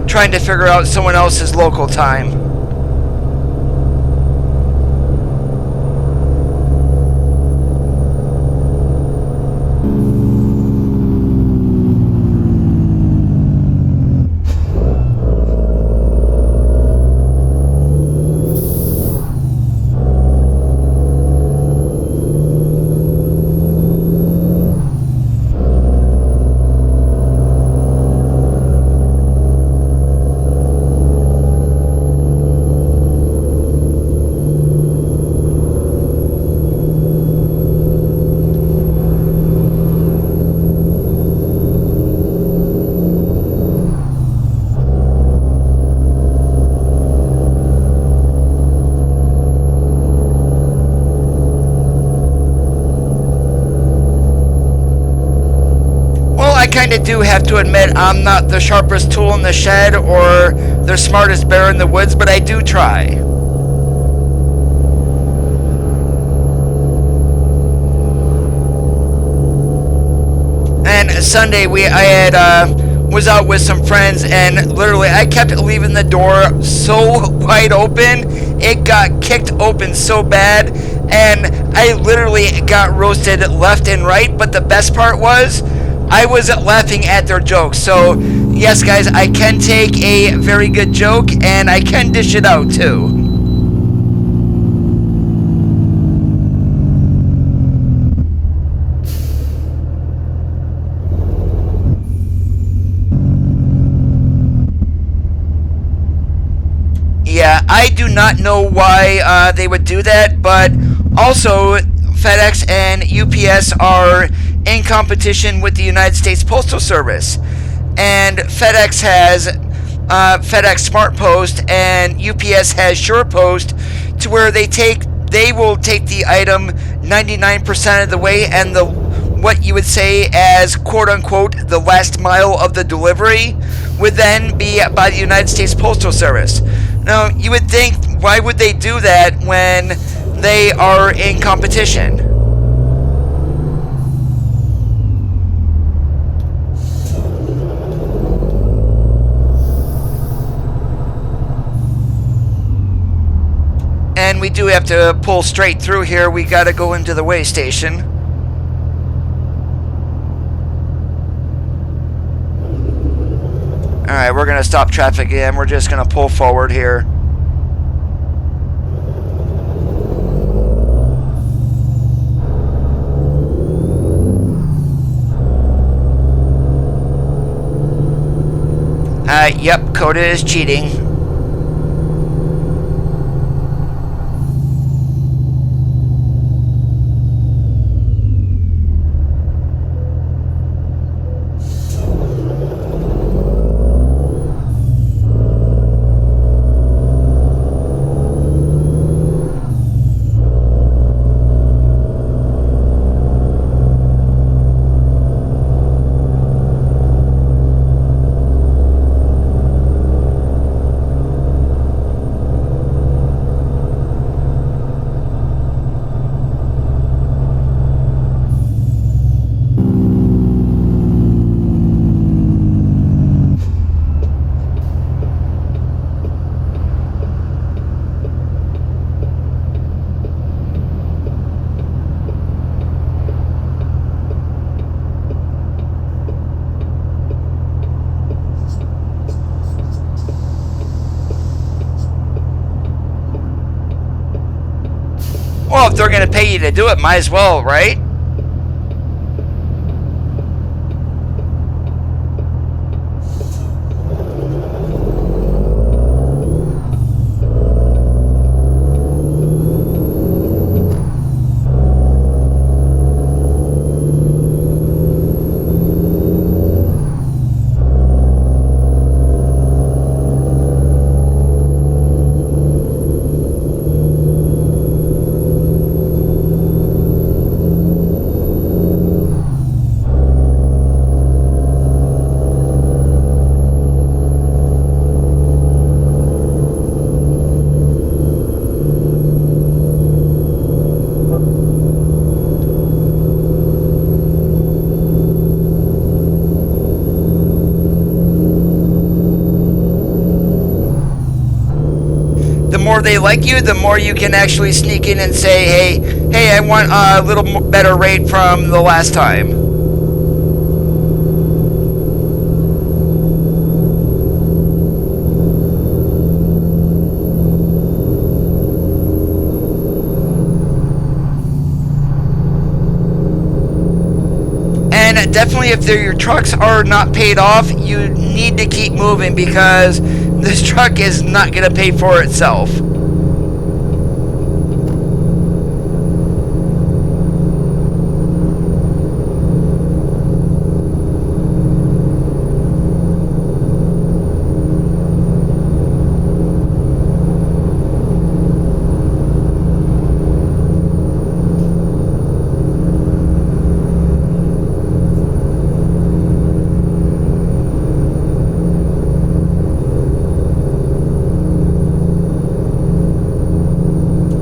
trying to figure out someone else's local time. I kind of do have to admit I'm not the sharpest tool in the shed or the smartest bear in the woods, but I do try. And Sunday I was out with some friends, and literally I kept leaving the door so wide open, it got kicked open so bad, and I literally got roasted left and right. But the best part was, I was laughing at their jokes. So yes, guys, I can take a very good joke and I can dish it out too. Yeah, I do not know why they would do that, but also FedEx and UPS are in competition with the United States Postal Service, and FedEx has FedEx Smart Post and UPS has Sure Post, to where they will take the item 99% of the way, and the what you would say as quote unquote the last mile of the delivery would then be by the United States Postal Service. Now you would think, why would they do that when they are in competition? And we do have to pull straight through here. We got to go into the way station. Alright, we're going to stop traffic again. We're just going to pull forward here. Yep, Coda is cheating. Well, if they're going to pay you to do it, might as well, right? The more they like you, the more you can actually sneak in and say, hey, I want a little better rate from the last time. And definitely if your trucks are not paid off, you need to keep moving because this truck is not going to pay for itself.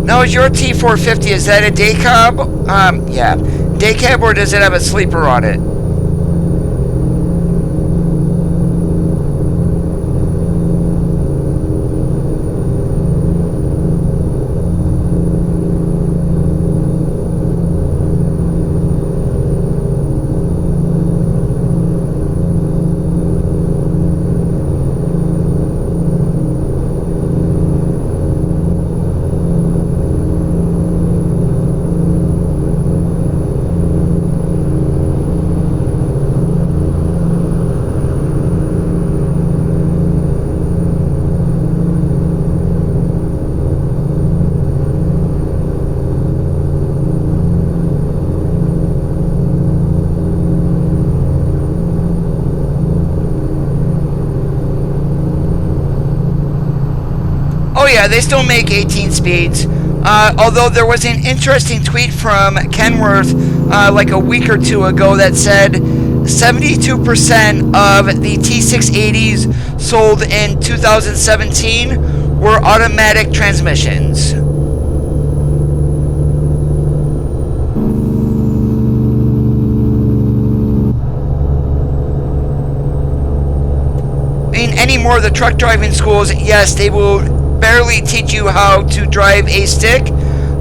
Now, is your T450, is that a day cab? Yeah. Day cab, or does it have a sleeper on it? Oh yeah, they still make 18 speeds. Although there was an interesting tweet from Kenworth like a week or two ago that said 72% of the T680s sold in 2017 were automatic transmissions. I mean, any more of the truck driving schools, yes, they will barely teach you how to drive a stick,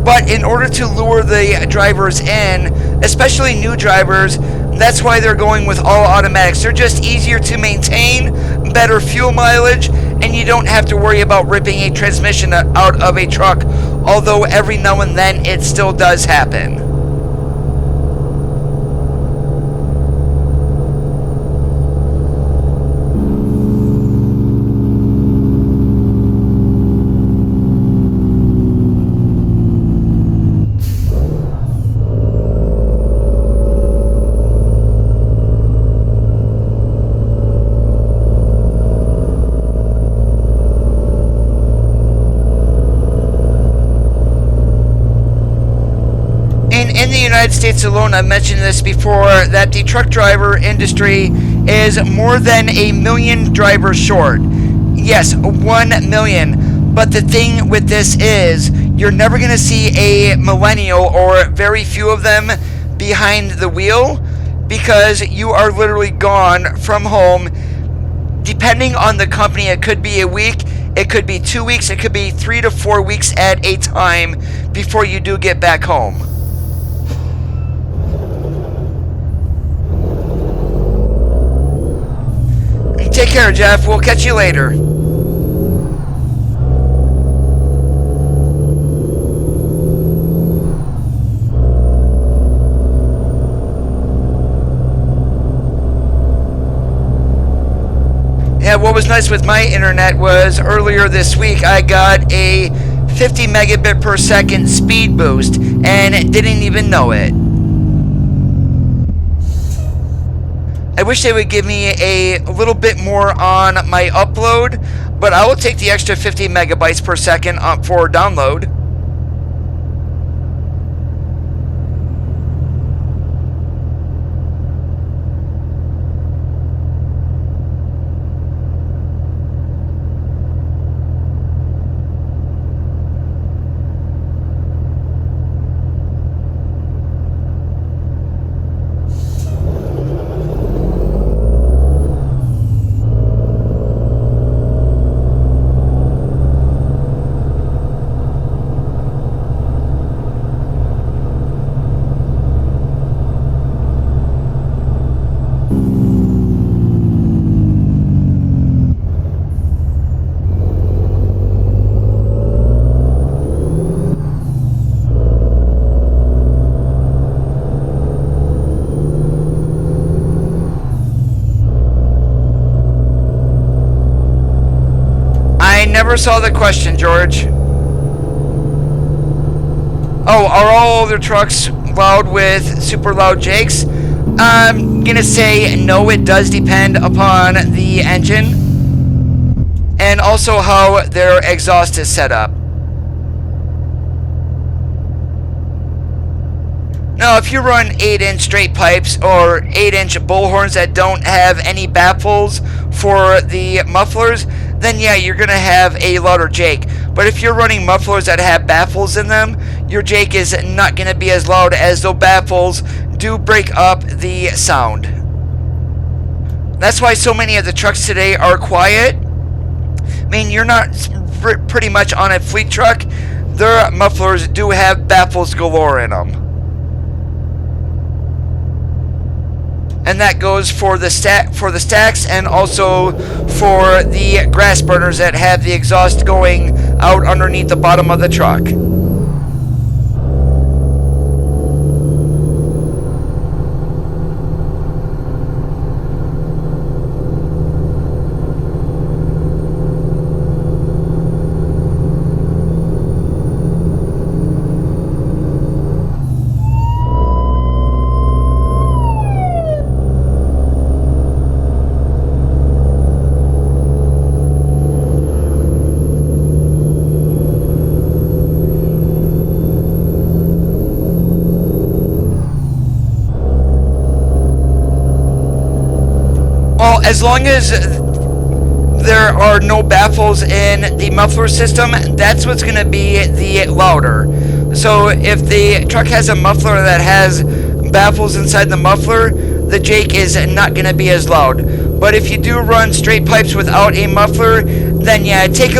but in order to lure the drivers in, especially new drivers, that's why they're going with all automatics. They're just easier to maintain, better fuel mileage, and you don't have to worry about ripping a transmission out of a truck, although every now and then it still does happen. In the United States alone, I've mentioned this before, that the truck driver industry is more than 1 million drivers short. Yes, 1 million. But the thing with this is, you're never going to see a millennial, or very few of them, behind the wheel, because you are literally gone from home. Depending on the company, it could be a week, it could be 2 weeks, it could be 3 to 4 weeks at a time before you do get back home. Take care, Jeff. We'll catch you later. Yeah, what was nice with my internet was earlier this week I got a 50 megabit per second speed boost and didn't even know it. I wish they would give me a little bit more on my upload, but I will take the extra 50 megabytes per second for download. I never saw the question, George. Oh, are all older trucks loud with super loud jakes? I'm gonna say no, it does depend upon the engine and also how their exhaust is set up. Now, if you run 8-inch straight pipes or 8-inch bullhorns that don't have any baffles for the mufflers, then yeah, you're going to have a louder jake. But if you're running mufflers that have baffles in them, your jake is not going to be as loud, as those baffles do break up the sound. That's why so many of the trucks today are quiet. I mean, you're not pretty much on a fleet truck. Their mufflers do have baffles galore in them. And that goes for the stacks and also for the grass burners that have the exhaust going out underneath the bottom of the truck. Well, as long as there are no baffles in the muffler system, that's what's going to be the louder. So if the truck has a muffler that has baffles inside the muffler, the jake is not going to be as loud. But if you do run straight pipes without a muffler, then yeah, take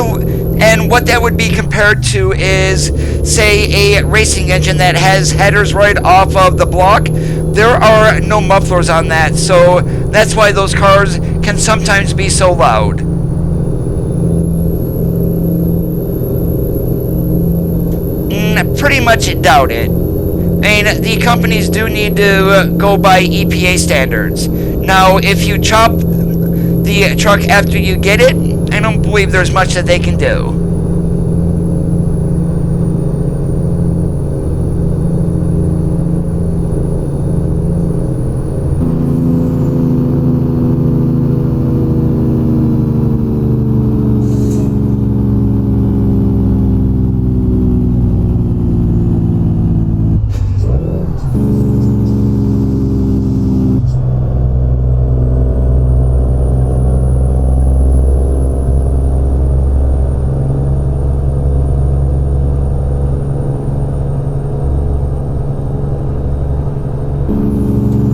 And what that would be compared to is, say, a racing engine that has headers right off of the block. There are no mufflers on that, so that's why those cars can sometimes be so loud. Pretty much doubt it. I mean, the companies do need to go by EPA standards. Now, if you chop the truck after you get it, I don't believe there's much that they can do.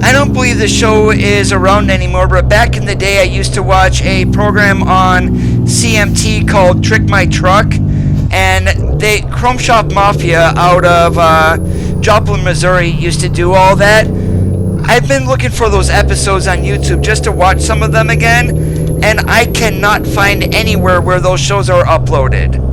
I don't believe the show is around anymore, but back in the day I used to watch a program on CMT called Trick My Truck, and Chrome Shop Mafia out of Joplin, Missouri used to do all that. I've been looking for those episodes on YouTube just to watch some of them again, and I cannot find anywhere where those shows are uploaded.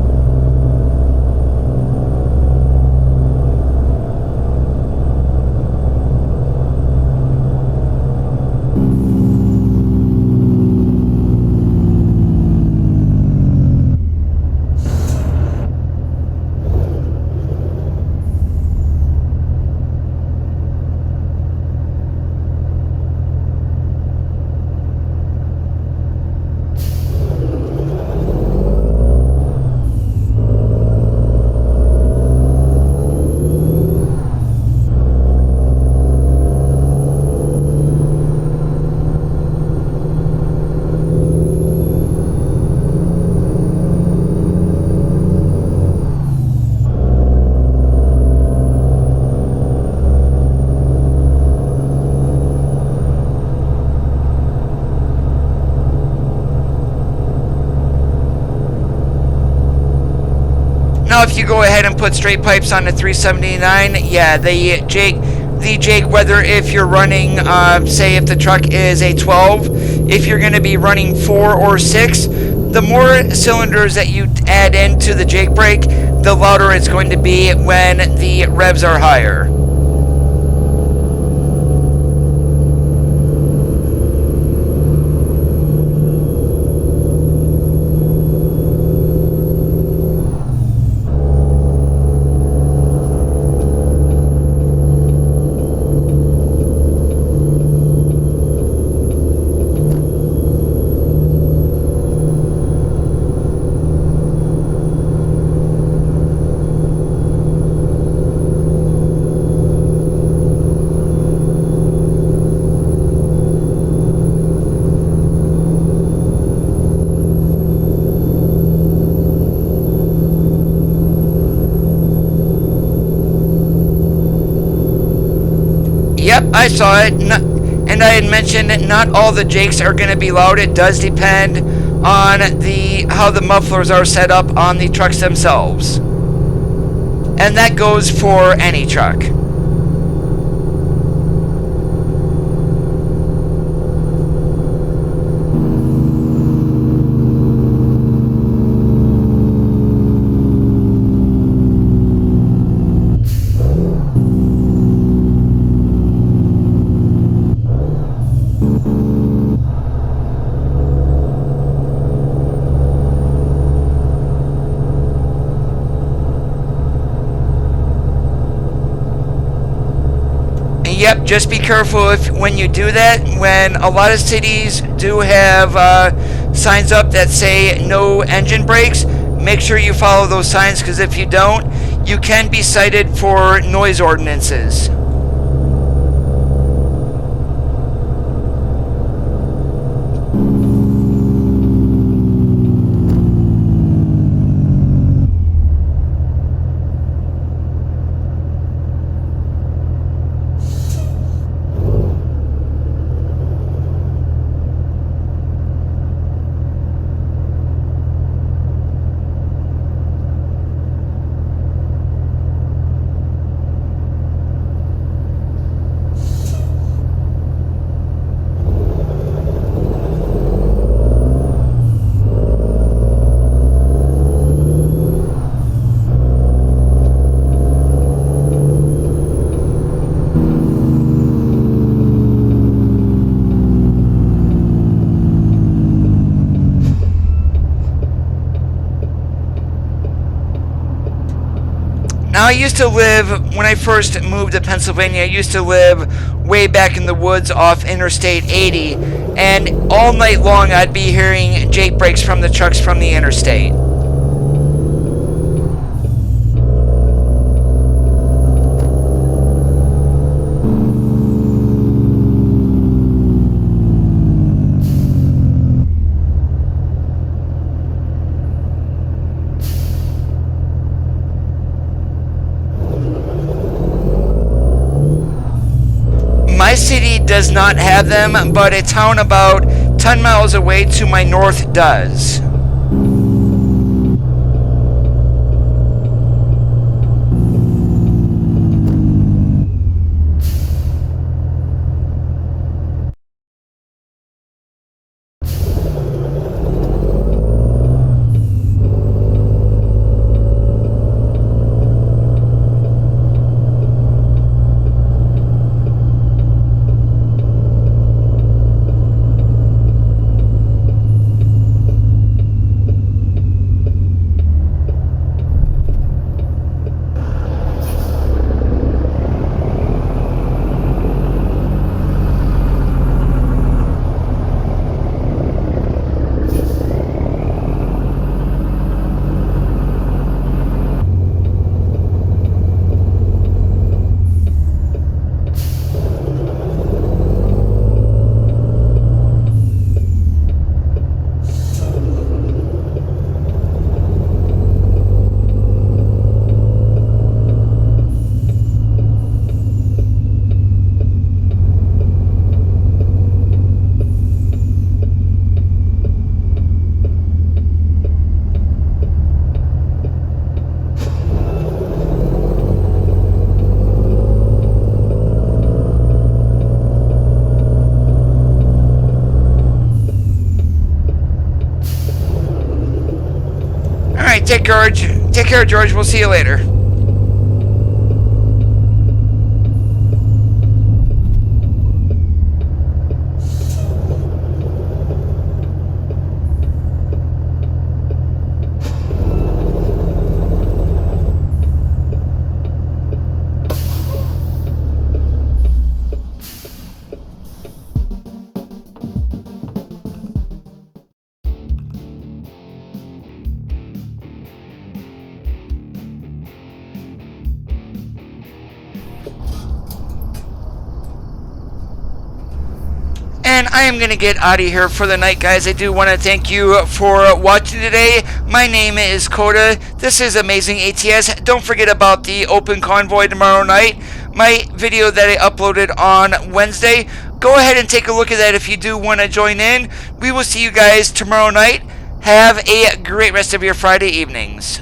Now, if you go ahead and put straight pipes on the 379, yeah, the Jake, whether if you're running, say if the truck is a 12, if you're going to be running 4 or 6, the more cylinders that you add into the Jake brake, the louder it's going to be when the revs are higher. Yep, I saw it, and I had mentioned that not all the Jakes are going to be loud. It does depend on how the mufflers are set up on the trucks themselves. And that goes for any truck. Yep, just be careful when you do that. When a lot of cities do have signs up that say no engine brakes, make sure you follow those signs, because if you don't, you can be cited for noise ordinances. Now, I used to live, when I first moved to Pennsylvania, I used to live way back in the woods off Interstate 80, and all night long I'd be hearing Jake brakes from the trucks from the interstate. My city does not have them, but a town about 10 miles away to my north does. Alright, take care, George. We'll see you later. And I am going to get out of here for the night, guys. I do want to thank you for watching today. My name is Coda. This is Amazing ATS. Don't forget about the open convoy tomorrow night. My video that I uploaded on Wednesday. Go ahead and take a look at that if you do want to join in. We will see you guys tomorrow night. Have a great rest of your Friday evenings.